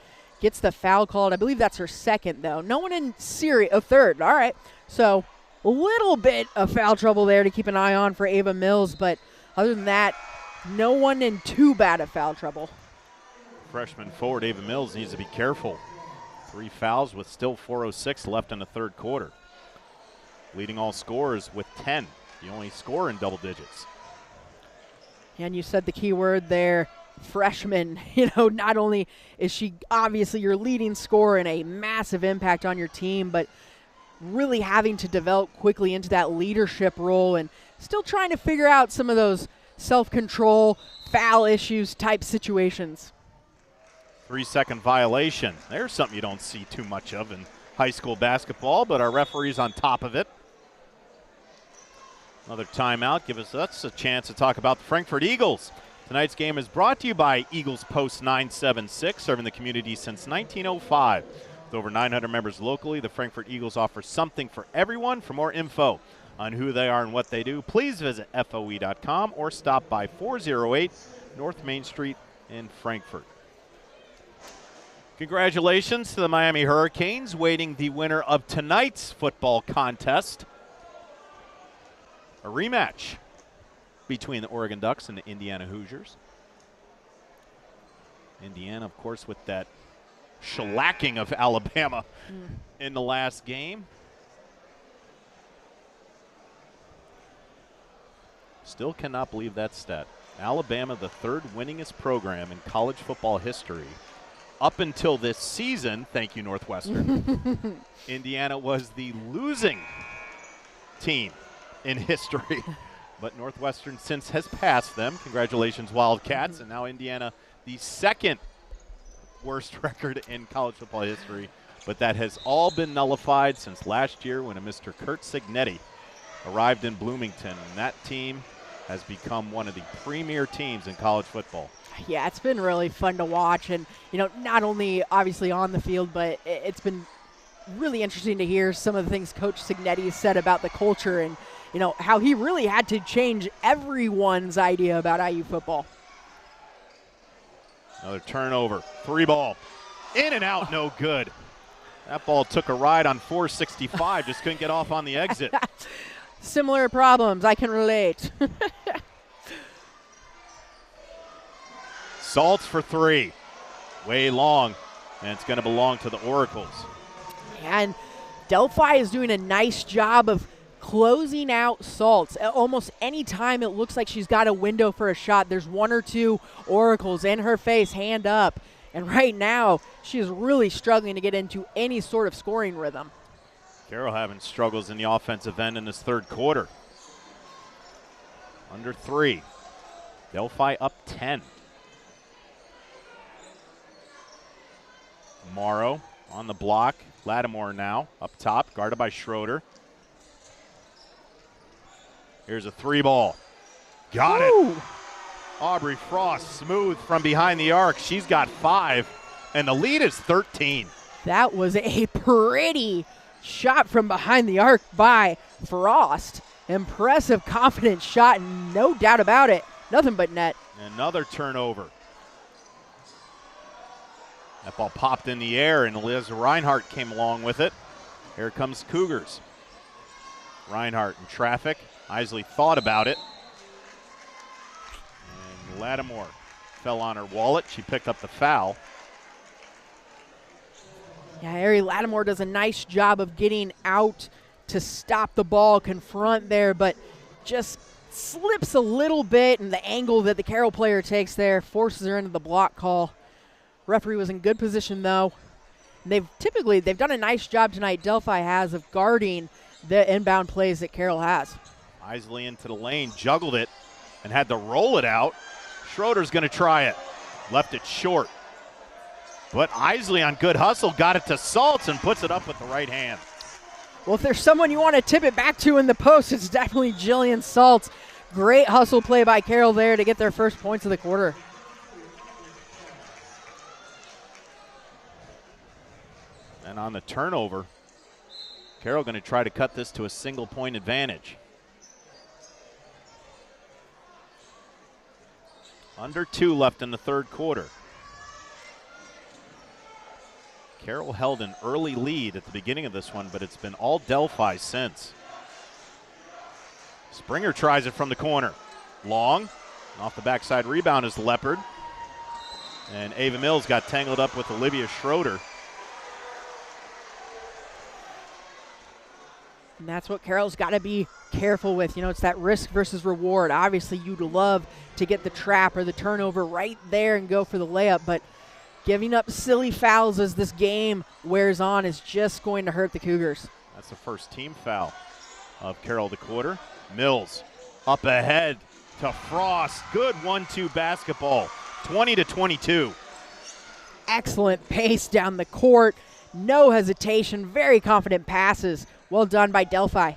gets the foul called. I believe that's her second, though. No one in series, a third. All right. So a little bit of foul trouble there to keep an eye on for Ava Mills, but other than that, no one in too bad of foul trouble. Freshman forward Ava Mills needs to be careful. 3 fouls with still 4:06 left in the third quarter. Leading all scorers with 10. The only scorer in double digits. And you said the key word there, freshman. You know, not only is she obviously your leading scorer and a massive impact on your team, but really having to develop quickly into that leadership role and still trying to figure out some of those self-control, foul issues type situations. 3-second violation. There's something you don't see too much of in high school basketball, but our referee's on top of it. Another timeout. Give us a chance to talk about the Frankfurt Eagles. Tonight's game is brought to you by Eagles Post 976, serving the community since 1905. With over 900 members locally, the Frankfurt Eagles offer something for everyone. For more info on who they are and what they do, please visit FOE.com or stop by 408 North Main Street in Frankfurt. Congratulations to the Miami Hurricanes, waiting the winner of tonight's football contest. A rematch between the Oregon Ducks and the Indiana Hoosiers. Indiana, of course, with that shellacking of Alabama in the last game. Still cannot believe that stat. Alabama, the third winningest program in college football history. Up until this season, thank you, Northwestern, Indiana was the losing team in history. But Northwestern since has passed them. Congratulations, Wildcats. And now Indiana, the second worst record in college football history. But that has all been nullified since last year when a Mr. Kurt Cignetti arrived in Bloomington. And that team has become one of the premier teams in college football. Yeah, it's been really fun to watch. And, you know, not only obviously on the field, but it's been really interesting to hear some of the things Coach Cignetti said about the culture and, you know, how he really had to change everyone's idea about IU football. Another turnover. 3-ball. In and out, no good. That ball took a ride on 465, just couldn't get off on the exit. Similar problems, I can relate. Saltz for 3. Way long, and it's going to belong to the Oracles. And Delphi is doing a nice job of closing out Saltz. Almost any time it looks like she's got a window for a shot, there's one or two Oracles in her face, hand up. And right now, she is really struggling to get into any sort of scoring rhythm. Carroll having struggles in the offensive end in this third quarter. Under 3. Delphi up 10. Morrow on the block. Lattimore now up top, guarded by Schroeder. Here's a 3-ball. Got it. Aubrey Frost smooth from behind the arc. She's got 5, and the lead is 13. That was a pretty shot from behind the arc by Frost. Impressive, confident shot, no doubt about it. Nothing but net. Another turnover. That ball popped in the air, and Liz Reinhardt came along with it. Here comes Cougars. Reinhardt in traffic. Isley thought about it. And Lattimore fell on her wallet. She picked up the foul. Yeah, Ari Lattimore does a nice job of getting out to stop the ball, confront there, but just slips a little bit, and the angle that the Carroll player takes there forces her into the block call. Referee was in good position, though. And they've done a nice job tonight, Delphi has, of guarding the inbound plays that Carroll has. Isley into the lane, juggled it, and had to roll it out. Schroeder's going to try it. Left it short. But Isley on good hustle got it to Saltz and puts it up with the right hand. Well, if there's someone you want to tip it back to in the post, it's definitely Jillian Saltz. Great hustle play by Carroll there to get their first points of the quarter. And on the turnover, Carroll going to try to cut this to a single-point advantage. Under 2 left in the third quarter. Carroll held an early lead at the beginning of this one, but it's been all Delphi since. Springer tries it from the corner. Long. Off the backside rebound is Leopard. And Ava Mills got tangled up with Olivia Schroeder. And that's what Carroll's got to be careful with. You know, it's that risk versus reward. Obviously, you'd love to get the trap or the turnover right there and go for the layup, but giving up silly fouls as this game wears on is just going to hurt the Cougars. That's the first team foul of Carroll the quarter. Mills up ahead to Frost. Good 1-2 basketball, 20-22. Excellent pace down the court. No hesitation, very confident passes. Well done by Delphi.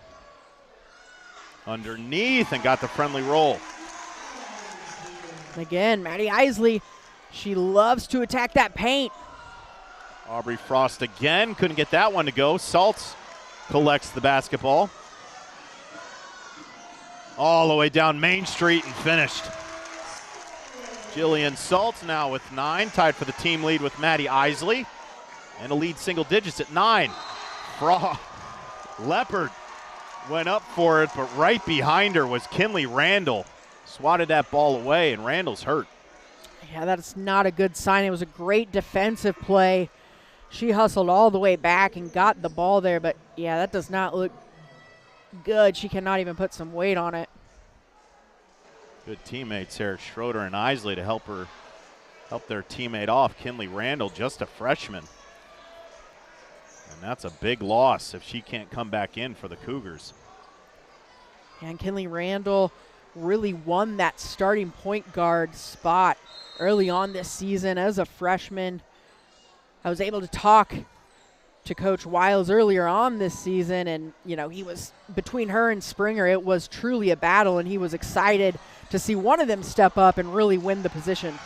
Underneath and got the friendly roll. Again, Maddie Isley, she loves to attack that paint. Aubrey Frost again, couldn't get that one to go. Saltz collects the basketball. All the way down Main Street and finished. Jillian Saltz now with 9, tied for the team lead with Maddie Isley. And a lead single digits at 9. Leopard went up for it, but right behind her was Kinley Randall. Swatted that ball away, and Randall's hurt. Yeah, that's not a good sign. It was a great defensive play. She hustled all the way back and got the ball there, but yeah, that does not look good. She cannot even put some weight on it. Good teammates here, Schroeder and Isley, to help their teammate off. Kinley Randall, just a freshman. And that's a big loss if she can't come back in for the Cougars. And Kinley Randall really won that starting point guard spot early on this season as a freshman. I was able to talk to Coach Wiles earlier on this season, and you know, he was between her and Springer, it was truly a battle, and he was excited to see one of them step up and really win the position.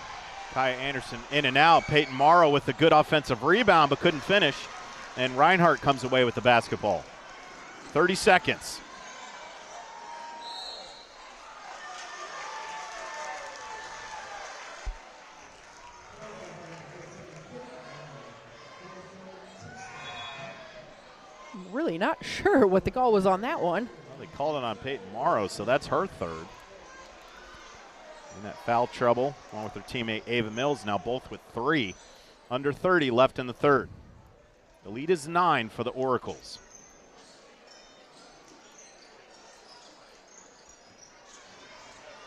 Kaya Anderson in and out. Peyton Morrow with a good offensive rebound but couldn't finish. And Reinhardt comes away with the basketball. 30 seconds. I'm really not sure what the call was on that one. Well, they called it on Peyton Morrow, so that's her third. In that foul trouble, along with her teammate Ava Mills, now both with 3. Under 30 left in the third. The lead is 9 for the Oracles.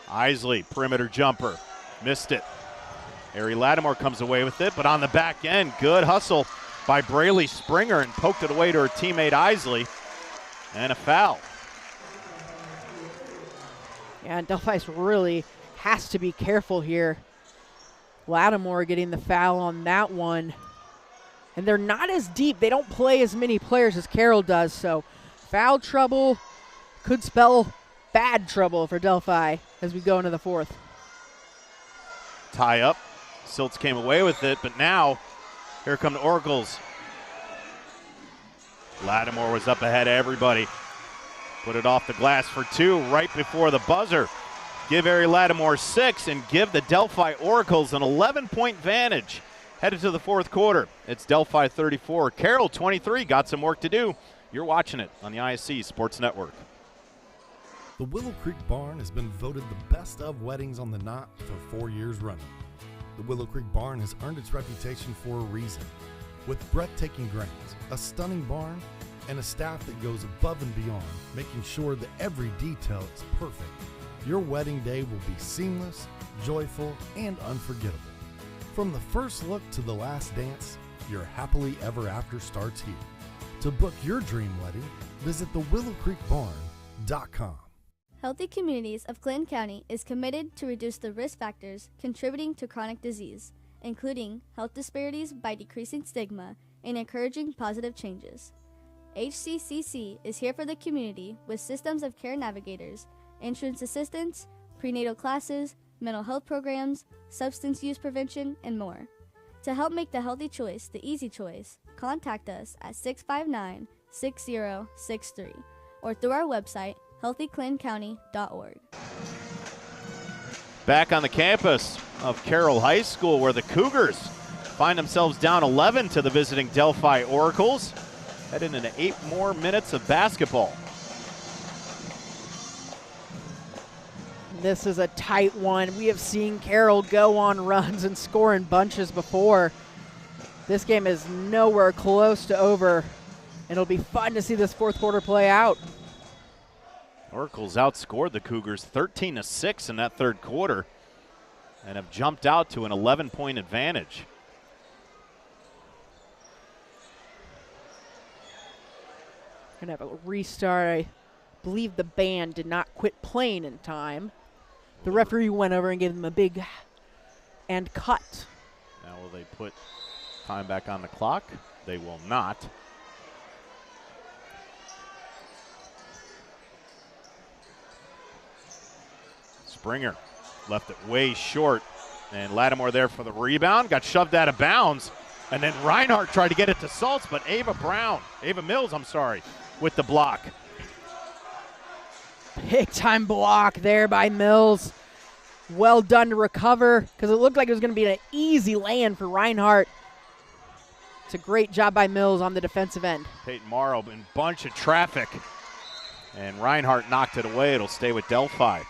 Isley, perimeter jumper, missed it. Ari Lattimore comes away with it, but on the back end, good hustle by Braylee Springer and poked it away to her teammate Isley, and a foul. Yeah, and Delphi's really has to be careful here. Lattimore getting the foul on that one. And they're not as deep. They don't play as many players as Carroll does, so foul trouble could spell bad trouble for Delphi as we go into the fourth. Tie up. Siltz came away with it, but now here come the Oracles. Lattimore was up ahead of everybody. Put it off the glass for 2 right before the buzzer. Give Ari Lattimore 6 and give the Delphi Oracles an 11-point advantage. Headed to the fourth quarter. It's Delphi 34, Carroll 23. Got some work to do. You're watching it on the ISC Sports Network. The Willow Creek Barn has been voted the best of weddings on the knot for 4 years running. The Willow Creek Barn has earned its reputation for a reason. With breathtaking grounds, a stunning barn, and a staff that goes above and beyond, making sure that every detail is perfect, your wedding day will be seamless, joyful, and unforgettable. From the first look to the last dance, your happily ever after starts here. To book your dream wedding, visit thewillowcreekbarn.com. Healthy Communities of Clinton County is committed to reduce the risk factors contributing to chronic disease, including health disparities by decreasing stigma and encouraging positive changes. HCCC is here for the community with systems of care navigators, insurance assistance, prenatal classes, mental health programs, substance use prevention, and more. To help make the healthy choice the easy choice, contact us at 659-6063 or through our website, healthyclintoncounty.org. Back on the campus of Carroll High School, where the Cougars find themselves down 11 to the visiting Delphi Oracles, heading into 8 more minutes of basketball. This is a tight one. We have seen Carroll go on runs and score in bunches before. This game is nowhere close to over, and it'll be fun to see this fourth quarter play out. Oracles outscored the Cougars 13-6 in that third quarter and have jumped out to an 11-point advantage. Gonna have a restart. I believe the band did not quit playing in time. The referee went over and gave them a big and cut. Now will they put time back on the clock? They will not. Springer left it way short, and Lattimore there for the rebound. Got shoved out of bounds, and then Reinhardt tried to get it to Saltz, but Ava Mills, with the block. Big time block there by Mills. Well done to recover, because it looked like it was going to be an easy land for Reinhardt. It's a great job by Mills on the defensive end. Peyton Morrow in bunch of traffic, and Reinhardt knocked it away. It'll stay with Delphi.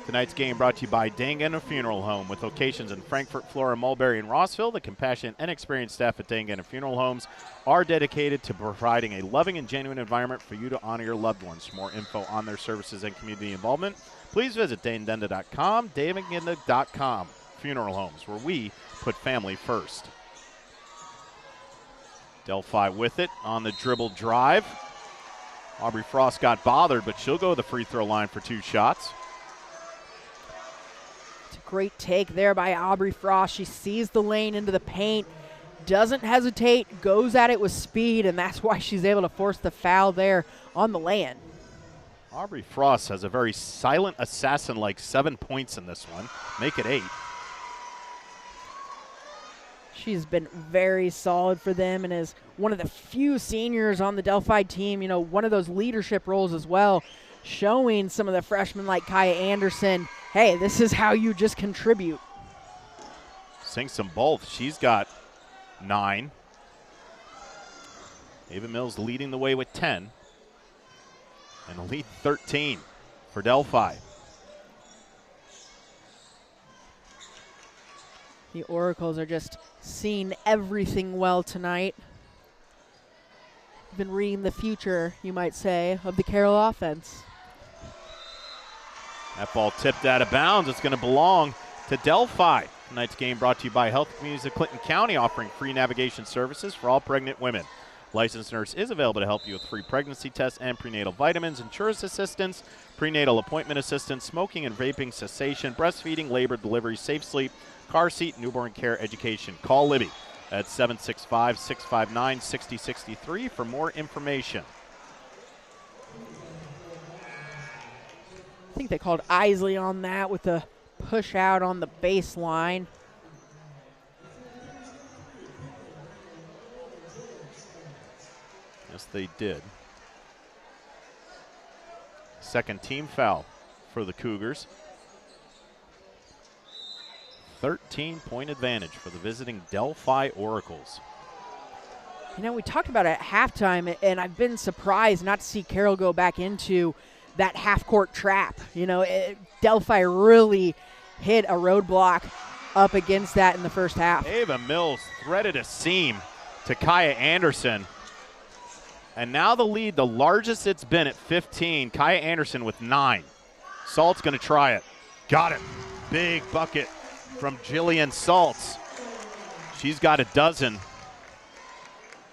Tonight's game brought to you by Dangan Funeral Home, with locations in Frankfort, Flora, Mulberry, and Rossville. The compassionate and experienced staff at Dangan Funeral Homes are dedicated to providing a loving and genuine environment for you to honor your loved ones. For more info on their services and community involvement, please visit danedenda.com, danedenda.com. Funeral Homes, where we put family first. Delphi with it on the dribble drive. Aubrey Frost got bothered, but she'll go to the free throw line for 2 shots. Great take there by Aubrey Frost. She sees the lane into the paint, doesn't hesitate, goes at it with speed, and that's why she's able to force the foul there on the land. Aubrey Frost has a very silent assassin-like 7 points in this one. Make it 8. She's been very solid for them and is one of the few seniors on the Delphi team, one of those leadership roles as well, showing some of the freshmen like Kaya Anderson, hey, this is how you just contribute. Sinks them both. She's got 9. Ava Mills leading the way with 10. And the lead 13 for Delphi. The Oracles are just seeing everything well tonight. Been reading the future, you might say, of the Carroll offense. That ball tipped out of bounds. It's going to belong to Delphi. Tonight's game brought to you by Health Communities of Clinton County, offering free navigation services for all pregnant women. Licensed nurse is available to help you with free pregnancy tests and prenatal vitamins, insurance assistance, prenatal appointment assistance, smoking and vaping cessation, breastfeeding, labor, delivery, safe sleep, car seat, newborn care education. Call Libby at 765-659-6063 for more information. I think they called Isley on that with the push out on the baseline. Yes, they did. Second team foul for the Cougars. 13-point advantage for the visiting Delphi Oracles. We talked about it at halftime, and I've been surprised not to see Carroll go back into that half-court trap. Delphi really hit a roadblock up against that in the first half. Ava Mills threaded a seam to Kaya Anderson. And now the lead, the largest it's been at 15. Kaya Anderson with 9. Salt's going to try it. Got it. Big bucket from Jillian Saltz. She's got a dozen.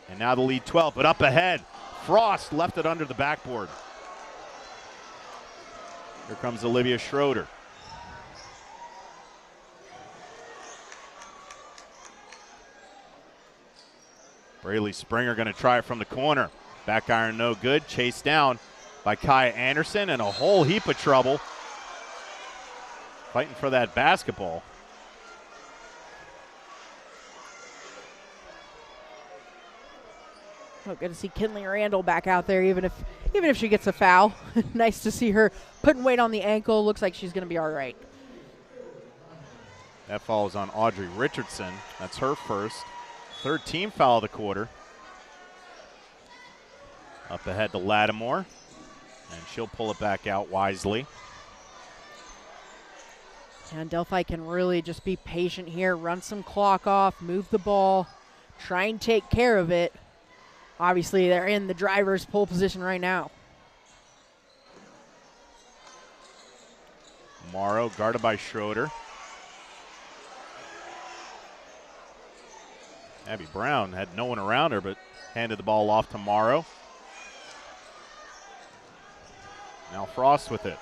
And now the lead 12, but up ahead. Frost left it under the backboard. Here comes Olivia Schroeder. Braylee Springer going to try it from the corner. Back iron no good. Chased down by Kaya Anderson and a whole heap of trouble. Fighting for that basketball. Oh, good to see Kinley Randall back out there, even if she gets a foul. Nice to see her putting weight on the ankle. Looks like she's going to be all right. That foul is on Audrey Richardson. That's her first. Third team foul of the quarter. Up ahead to Lattimore, and she'll pull it back out wisely. And Delphi can really just be patient here, run some clock off, move the ball, try and take care of it. Obviously, they're in the driver's pole position right now. Morrow guarded by Schroeder. Abby Brown had no one around her, but handed the ball off to Morrow. Now Frost with it.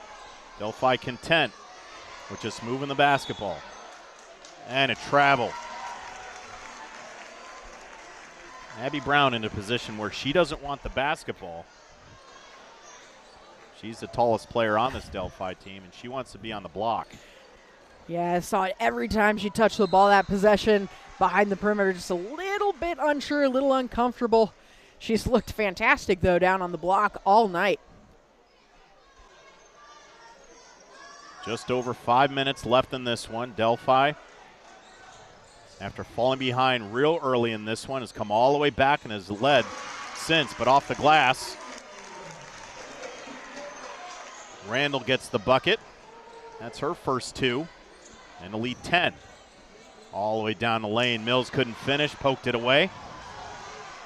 Delphi content with just moving the basketball. And a travel. Abby Brown in a position where she doesn't want the basketball. She's the tallest player on this Delphi team, and she wants to be on the block. Yeah, I saw it every time she touched the ball, that possession behind the perimeter, just a little bit unsure, a little uncomfortable. She's looked fantastic, though, down on the block all night. Just over 5 minutes left in this one. Delphi, after falling behind real early in this one, has come all the way back and has led since, but off the glass. Randall gets the bucket. That's her first two, and the lead 10. All the way down the lane. Mills couldn't finish, poked it away.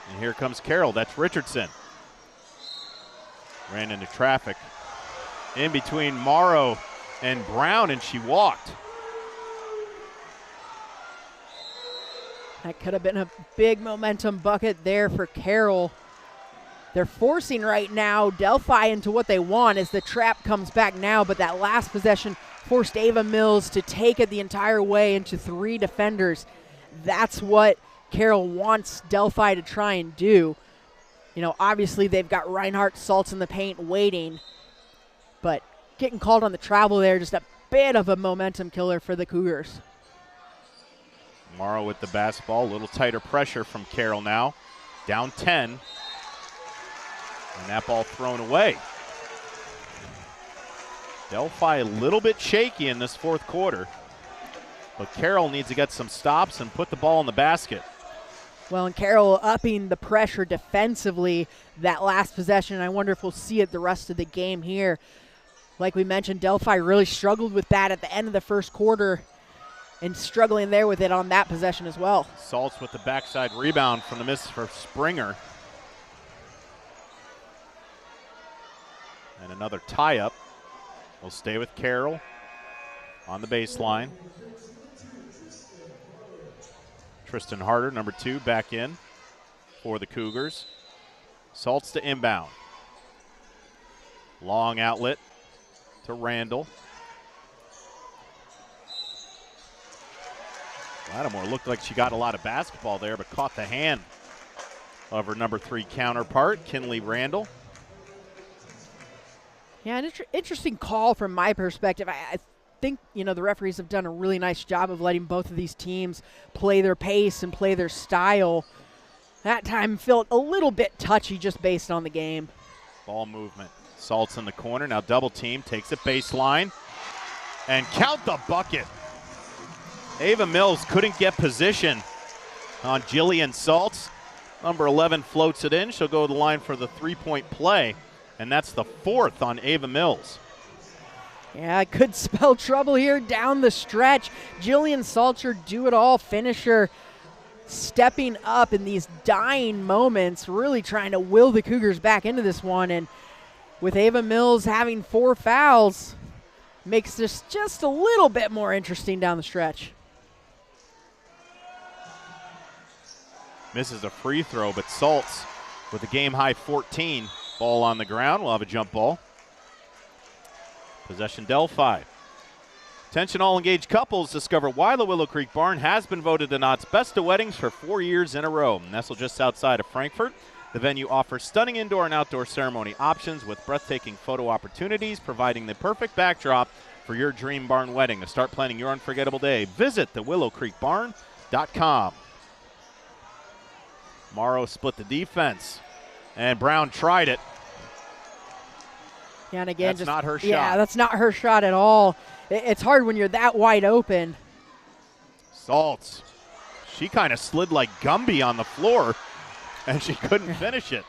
And here comes Carroll. That's Richardson. Ran into traffic in between Morrow and Brown, and she walked. That could have been a big momentum bucket there for Carroll. They're forcing right now Delphi into what they want as the trap comes back now, but that last possession forced Ava Mills to take it the entire way into three defenders. That's what Carroll wants Delphi to try and do. You know, obviously they've got Reinhardt, Salts in the paint waiting, but getting called on the travel there, just a bit of a momentum killer for the Cougars. Morrow with the basketball, a little tighter pressure from Carroll now. Down 10. And that ball thrown away. Delphi a little bit shaky in this fourth quarter, but Carroll needs to get some stops and put the ball in the basket. Well, and Carroll upping the pressure defensively that last possession. I wonder if we'll see it the rest of the game here. Like we mentioned, Delphi really struggled with that at the end of the first quarter and struggling there with it on that possession as well. Salts with the backside rebound from the miss for Springer. And another tie-up. Will stay with Carroll on the baseline. Tristan Harder, number 2, back in for the Cougars. Salts to inbound. Long outlet to Randall. Lattimore looked like she got a lot of basketball there, but caught the hand of her number 3 counterpart, Kinley Randall. Yeah, an interesting call from my perspective. I think, you know, the referees have done a really nice job of letting both of these teams play their pace and play their style. That time felt a little bit touchy just based on the game. Ball movement. Salts in the corner. Now double team. Takes it baseline. And count the bucket. Ava Mills couldn't get position on Jillian Salts. Number 11 floats it in. She'll go to the line for the three-point play. And that's the 4th on Ava Mills. Yeah, it could spell trouble here down the stretch. Jillian Salter, do-it-all finisher, stepping up in these dying moments, really trying to will the Cougars back into this one. And with Ava Mills having 4 fouls, makes this just a little bit more interesting down the stretch. Misses a free throw, but Salts with a game-high 14. Ball on the ground. We'll have a jump ball. Possession Delphi. Attention all engaged couples, discover why the Willow Creek Barn has been voted the Knott's Best of Weddings for 4 years in a row. Nestled just outside of Frankfort, the venue offers stunning indoor and outdoor ceremony options with breathtaking photo opportunities, providing the perfect backdrop for your dream barn wedding. To start planning your unforgettable day, visit thewillowcreekbarn.com. Morrow split the defense, and Brown tried it. Yeah, and again, that's not her shot. Yeah, that's not her shot at all. It's hard when you're that wide open. Saltz. She kind of slid like Gumby on the floor, and she couldn't finish it.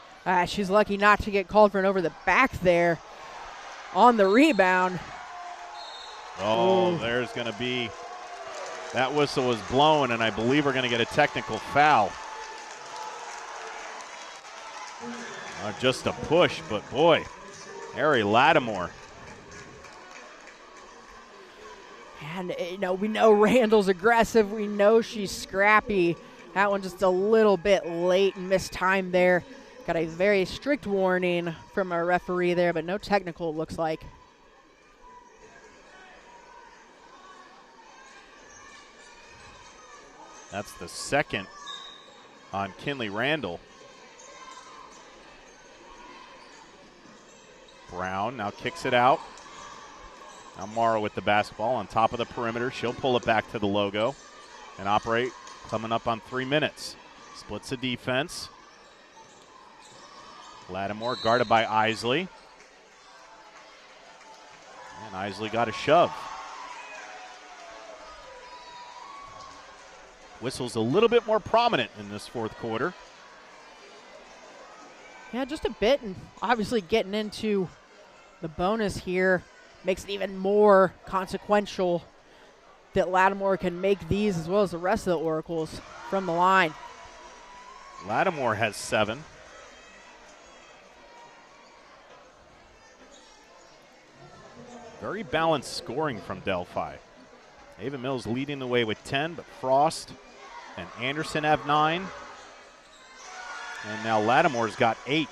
She's lucky not to get called for an over the back there on the rebound. Oh, Ooh. There's going to be, that whistle was blown, and I believe we're going to get a technical foul. Just a push, but boy, Harry Lattimore. And, we know Randall's aggressive. We know she's scrappy. That one just a little bit late and missed time there. Got a very strict warning from our referee there, but no technical, it looks like. That's the second on Kinley Randall. Brown now kicks it out. Now Morrow with the basketball on top of the perimeter. She'll pull it back to the logo and operate, coming up on 3 minutes. Splits the defense. Lattimore guarded by Isley. And Isley got a shove. Whistle's a little bit more prominent in this fourth quarter. Yeah, just a bit, and obviously getting into the bonus here makes it even more consequential that Lattimore can make these as well as the rest of the Oracles from the line. Lattimore has 7. Very balanced scoring from Delphi. Ava Mills leading the way with 10, but Frost and Anderson have 9. And now Lattimore's got 8.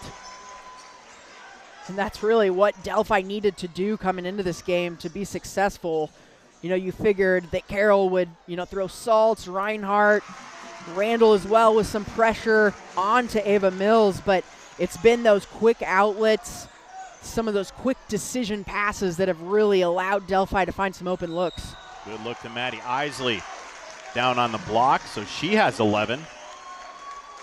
And that's really what Delphi needed to do coming into this game to be successful. You figured that Carroll would, throw Saltz, Reinhardt, Randall as well with some pressure onto Ava Mills, but it's been those quick outlets, some of those quick decision passes that have really allowed Delphi to find some open looks. Good look to Maddie Isley down on the block, so she has 11.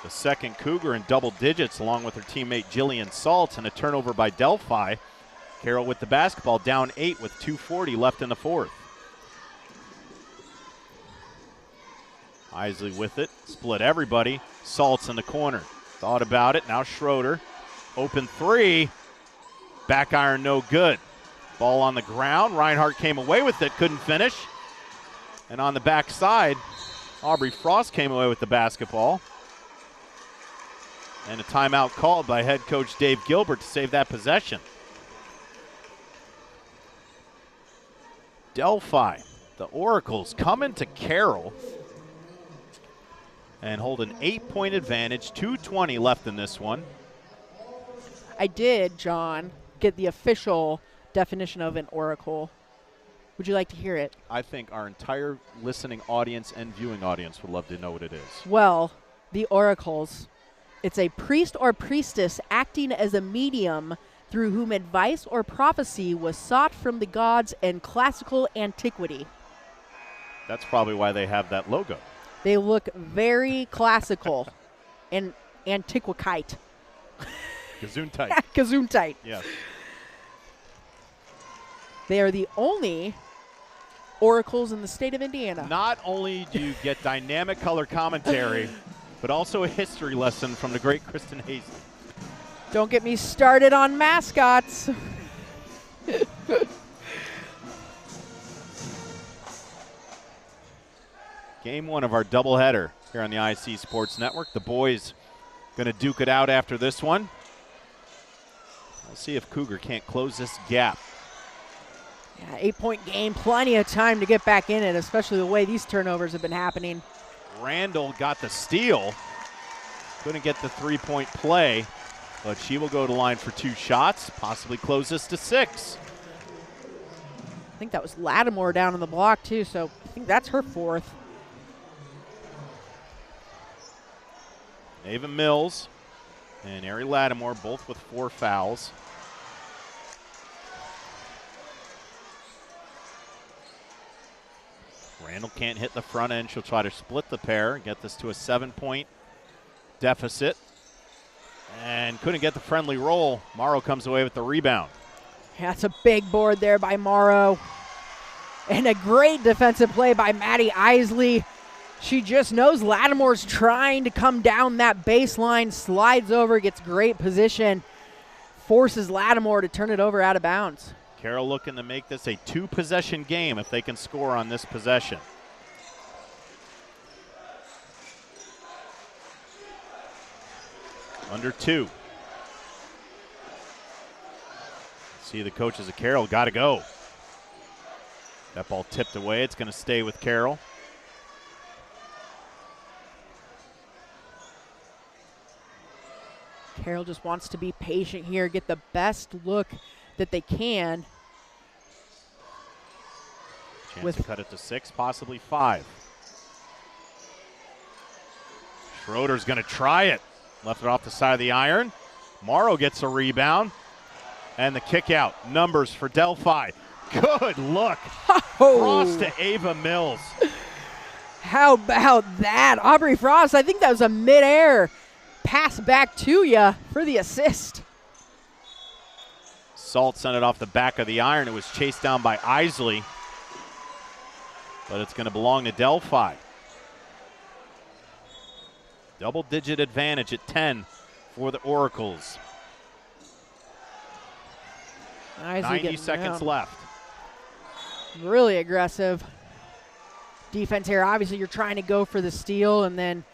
The second Cougar in double digits along with her teammate Jillian Saltz, and a turnover by Delphi. Carroll with the basketball, down 8 with 2:40 left in the fourth. Isley with it, split everybody. Saltz in the corner. Thought about it, now Schroeder. Open 3, back iron no good. Ball on the ground, Reinhardt came away with it, couldn't finish. And on the backside, Aubrey Frost came away with the basketball. And a timeout called by head coach Dave Gilbert to save that possession. Delphi, the Oracles, coming to Carroll and hold an 8-point advantage, 2:20 left in this one. I did, John, get the official definition of an Oracle. Would you like to hear it? I think our entire listening audience and viewing audience would love to know what it is. Well, the Oracles. It's a priest or priestess acting as a medium through whom advice or prophecy was sought from the gods in classical antiquity. That's probably why they have that logo. They look very classical and antiquite. Gesundheit. Gesundheit. Yes. They are the only Oracles in the state of Indiana. Not only do you get dynamic color commentary, but also a history lesson from the great Kristen Hazy. Don't get me started on mascots. Game 1 of our doubleheader here on the IC Sports Network. The boys going to duke it out after this one. We'll see if Cougar can't close this gap. Yeah, 8-point game, plenty of time to get back in it, especially the way these turnovers have been happening. Randall got the steal. Couldn't get the three-point play, but she will go to line for 2 shots, possibly close this to 6. I think that was Lattimore down on the block too, so I think that's her 4th. Ava Mills and Ari Lattimore both with 4 fouls. Randall can't hit the front end. She'll try to split the pair and get this to a 7-point deficit. And couldn't get the friendly roll. Morrow comes away with the rebound. Yeah, that's a big board there by Morrow. And a great defensive play by Maddie Isley. She just knows Lattimore's trying to come down that baseline, slides over, gets great position, forces Lattimore to turn it over out of bounds. Carroll looking to make this a 2-possession game if they can score on this possession. Under 2. See the coaches of Carroll got to go. That ball tipped away. It's going to stay with Carroll. Carroll just wants to be patient here, get the best look that they can. Chance to cut it to 6, possibly 5. Schroeder's going to try it. Left it off the side of the iron. Morrow gets a rebound. And the kick out. Numbers for Delphi. Good look. Cross to Ava Mills. How about that? Aubrey Frost, I think that was a midair pass back to you for the assist. Salt sent it off the back of the iron. It was chased down by Isley. But it's going to belong to Delphi. Double-digit advantage at 10 for the Oracles. 90 seconds left. Really aggressive defense here. Obviously, you're trying to go for the steal, and then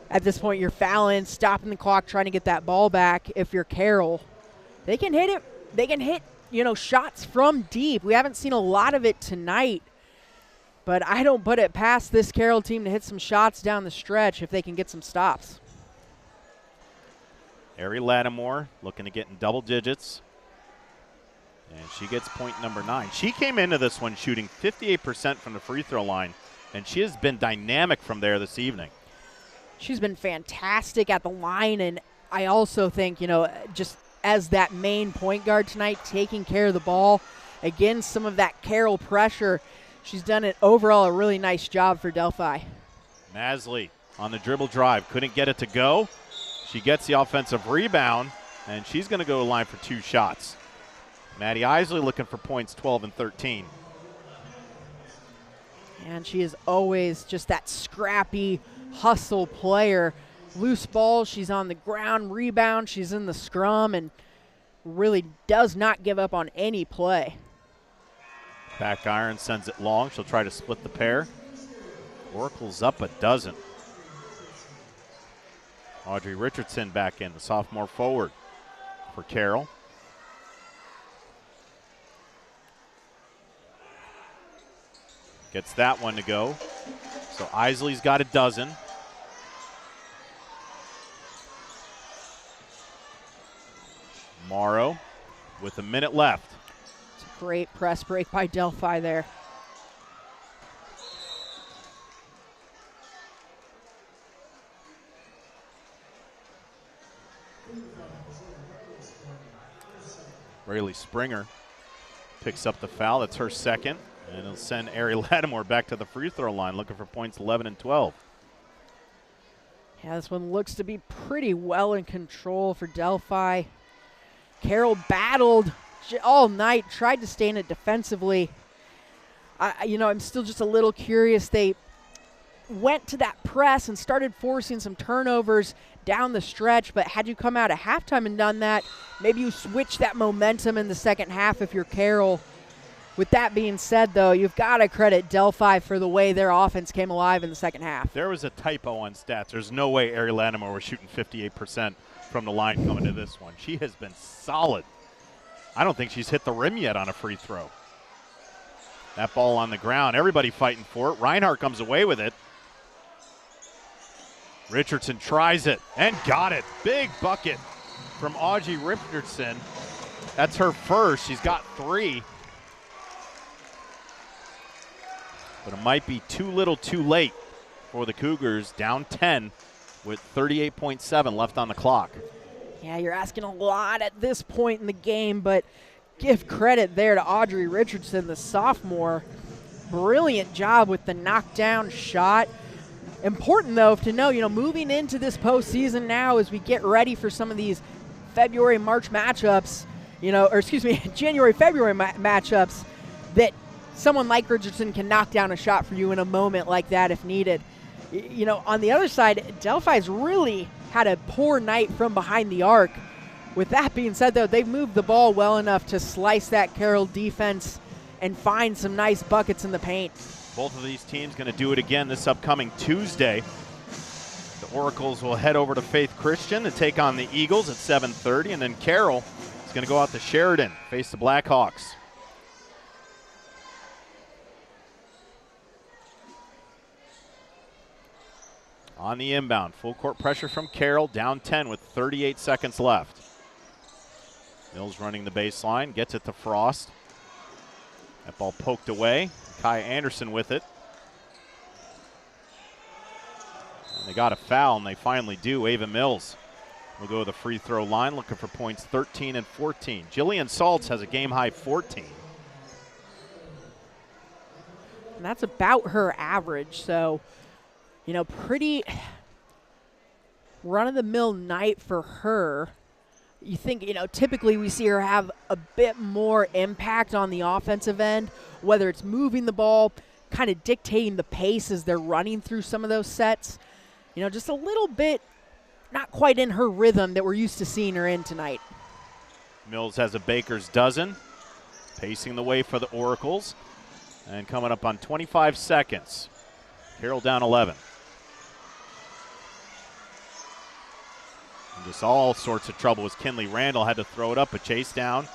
at this point, you're fouling, stopping the clock, trying to get that ball back. If you're Carroll, they can hit it. They can hit, shots from deep. We haven't seen a lot of it tonight, but I don't put it past this Carroll team to hit some shots down the stretch if they can get some stops. Ari Lattimore looking to get in double digits. And she gets point number 9. She came into this one shooting 58% from the free throw line, and she has been dynamic from there this evening. She's been fantastic at the line, and I also think, just as that main point guard tonight, taking care of the ball against some of that Carroll pressure, she's done it overall a really nice job for Delphi. Masley on the dribble drive, couldn't get it to go. She gets the offensive rebound, and she's going to go to line for 2 shots. Maddie Isley looking for points 12 and 13. And she is always just that scrappy hustle player. Loose ball, she's on the ground, rebound, she's in the scrum, and really does not give up on any play. Back iron sends it long. She'll try to split the pair. Oracle's up a dozen. Audrey Richardson back in, the sophomore forward for Carroll. Gets that one to go. So Isley's got a dozen. Morrow with a minute left. It's a great press break by Delphi there. Rayleigh Springer picks up the foul. That's her second. And it'll send Ari Lattimore back to the free throw line, looking for points 11 and 12. Yeah, this one looks to be pretty well in control for Delphi. Carroll battled all night, tried to stay in it defensively. I'm still just a little curious. They went to that press and started forcing some turnovers down the stretch, but had you come out at halftime and done that, maybe you switch that momentum in the second half if you're Carroll. With that being said, though, you've got to credit Delphi for the way their offense came alive in the second half. There was a typo on stats. There's no way Ari Lattimore was shooting 58% from the line coming to this one. She has been solid. I don't think she's hit the rim yet on a free throw. That ball on the ground, everybody fighting for it. Reinhardt comes away with it. Richardson tries it and got it. Big bucket from Audrey Richardson. That's her first. She's got 3. But it might be too little too late for the Cougars, down 10 with 38.7 left on the clock. Yeah, you're asking a lot at this point in the game, but give credit there to Audrey Richardson, the sophomore. Brilliant job with the knockdown shot. Important, though, to know, moving into this postseason now as we get ready for some of these February-March matchups, January-February matchups, that someone like Richardson can knock down a shot for you in a moment like that if needed. On the other side, Delphi's really had a poor night from behind the arc. With that being said, though, they've moved the ball well enough to slice that Carroll defense and find some nice buckets in the paint. Both of these teams going to do it again this upcoming Tuesday. The Oracles will head over to Faith Christian to take on the Eagles at 7:30, and then Carroll is going to go out to Sheridan, face the Blackhawks. On the inbound, full court pressure from Carroll, down 10 with 38 seconds left. Mills running the baseline, gets it to Frost. That ball poked away. Kai Anderson with it. And they got a foul, and they finally do. Ava Mills will go to the free throw line, looking for points 13 and 14. Jillian Saltz has a game-high 14. And that's about her average, so, pretty run-of-the-mill night for her. You think, typically we see her have a bit more impact on the offensive end, whether it's moving the ball, kind of dictating the pace as they're running through some of those sets. Just a little bit not quite in her rhythm that we're used to seeing her in tonight. Mills has a baker's dozen, pacing the way for the Oracles, and coming up on 25 seconds. Carroll down 11. Just all sorts of trouble as Kinley Randall had to throw it up, a chase down.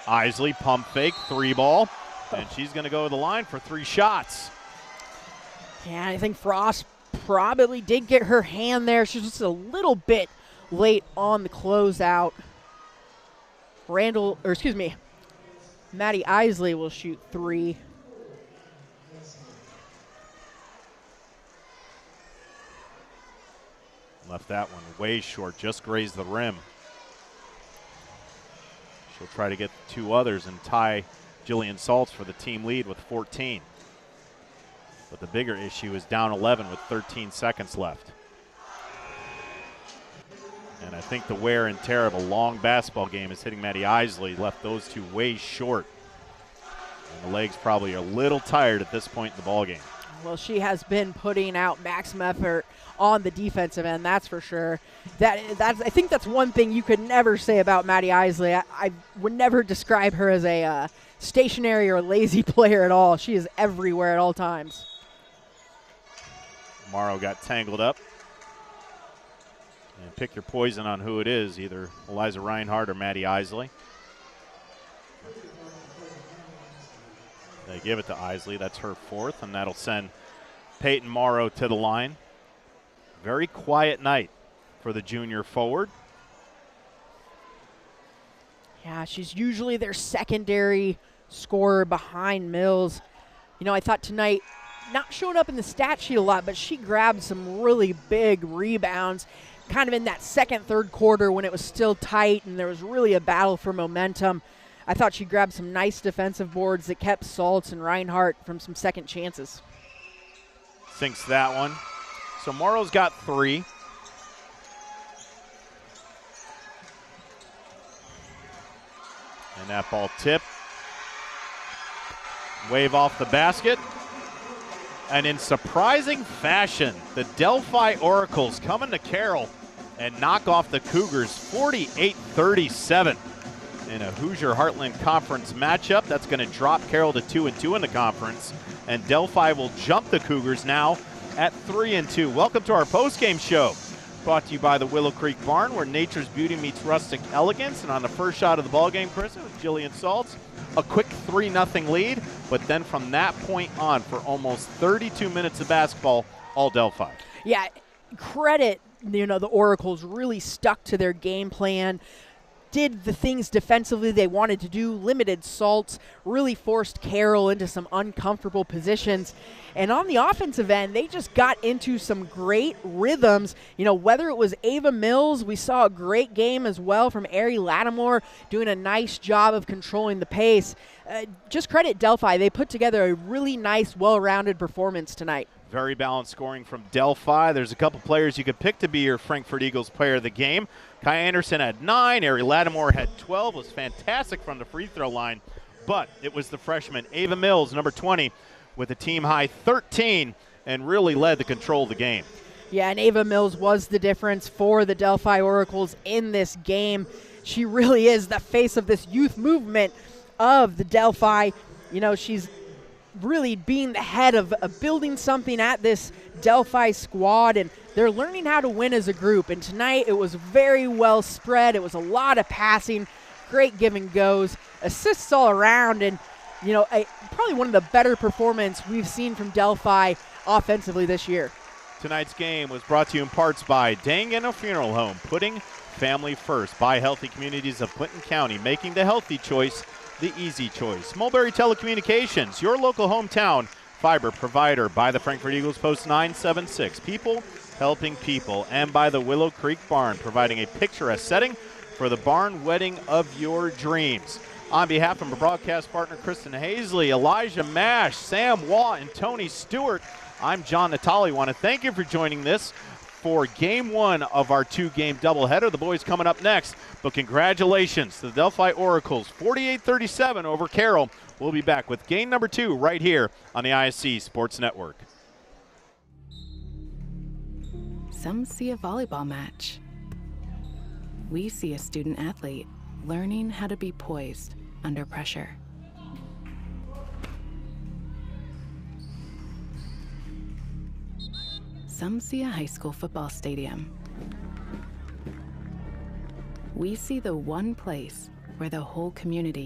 Isley, pump fake, 3-ball, and she's going to go to the line for 3 shots. Yeah, I think Frost probably did get her hand there. She's just a little bit late on the closeout. Maddie Isley will shoot 3. Left that one way short, just grazed the rim. She'll try to get 2 others and tie Jillian Saltz for the team lead with 14. But the bigger issue is down 11 with 13 seconds left. And I think the wear and tear of a long basketball game is hitting Maddie Isley, left those 2 way short. And the legs probably are a little tired at this point in the ballgame. Well, she has been putting out maximum effort on the defensive end, that's for sure. I think that's one thing you could never say about Maddie Isley. I would never describe her as a stationary or lazy player at all. She is everywhere at all times. Morrow got tangled up. And pick your poison on who it is, either Eliza Reinhardt or Maddie Isley. They give it to Isley. That's her 4th, and that'll send Peyton Morrow to the line. Very quiet night for the junior forward. Yeah, she's usually their secondary scorer behind Mills. I thought tonight, not showing up in the stat sheet a lot, but she grabbed some really big rebounds kind of in that second, third quarter when it was still tight and there was really a battle for momentum. I thought she grabbed some nice defensive boards that kept Saltz and Reinhardt from some second chances. Sinks that one. So Morrow's got 3. And that ball tipped. Wave off the basket. And in surprising fashion, the Delphi Oracles come into Carroll and knock off the Cougars 48-37 in a Hoosier Heartland Conference matchup. That's going to drop Carroll to 2-2 in the conference. And Delphi will jump the Cougars now at 3-2. Welcome to our postgame show. Brought to you by the Willow Creek Barn, where nature's beauty meets rustic elegance. And on the first shot of the ballgame, Chris, it was Jillian Saltz. A quick 3-0 lead, but then from that point on, for almost 32 minutes of basketball, all Delphi. Yeah, credit, the Oracles really stuck to their game plan, did the things defensively they wanted to do, limited Salts, really forced Carroll into some uncomfortable positions. And on the offensive end, they just got into some great rhythms. Whether it was Ava Mills, we saw a great game as well from Ari Lattimore, doing a nice job of controlling the pace. Just credit Delphi. They put together a really nice, well-rounded performance tonight. Very balanced scoring from Delphi. There's a couple players you could pick to be your Frankfurt Eagles player of the game. Kai Anderson had 9. Ari Lattimore had 12. Was fantastic from the free throw line. But it was the freshman, Ava Mills, number 20, with a team-high 13, and really led the control of the game. Yeah, and Ava Mills was the difference for the Delphi Oracles in this game. She really is the face of this youth movement of the Delphi. She's really being the head of building something at this Delphi squad, and they're learning how to win as a group. And tonight it was very well spread. It was a lot of passing, great give and goes, assists all around, and probably one of the better performances we've seen from Delphi offensively this year. Tonight's game was brought to you in parts by Dangan Funeral Home, putting family first, by Healthy Communities of Clinton County, making the healthy choice the easy choice. Mulberry Telecommunications, your local hometown fiber provider, by the Frankfurt Eagles, Post 976. People helping people. And by the Willow Creek Barn, providing a picturesque setting for the barn wedding of your dreams. On behalf of my broadcast partner, Kristen Hazley, Elijah Mash, Sam Waugh, and Tony Stewart, I'm John Natali. Want to thank you for joining this for Game 1 of our 2-game doubleheader. The boys coming up next, but congratulations to the Delphi Oracles, 48-37 over Carroll. We'll be back with game number 2 right here on the ISC Sports Network. Some see a volleyball match. We see a student athlete learning how to be poised under pressure. Some see a high school football stadium. We see the one place where the whole community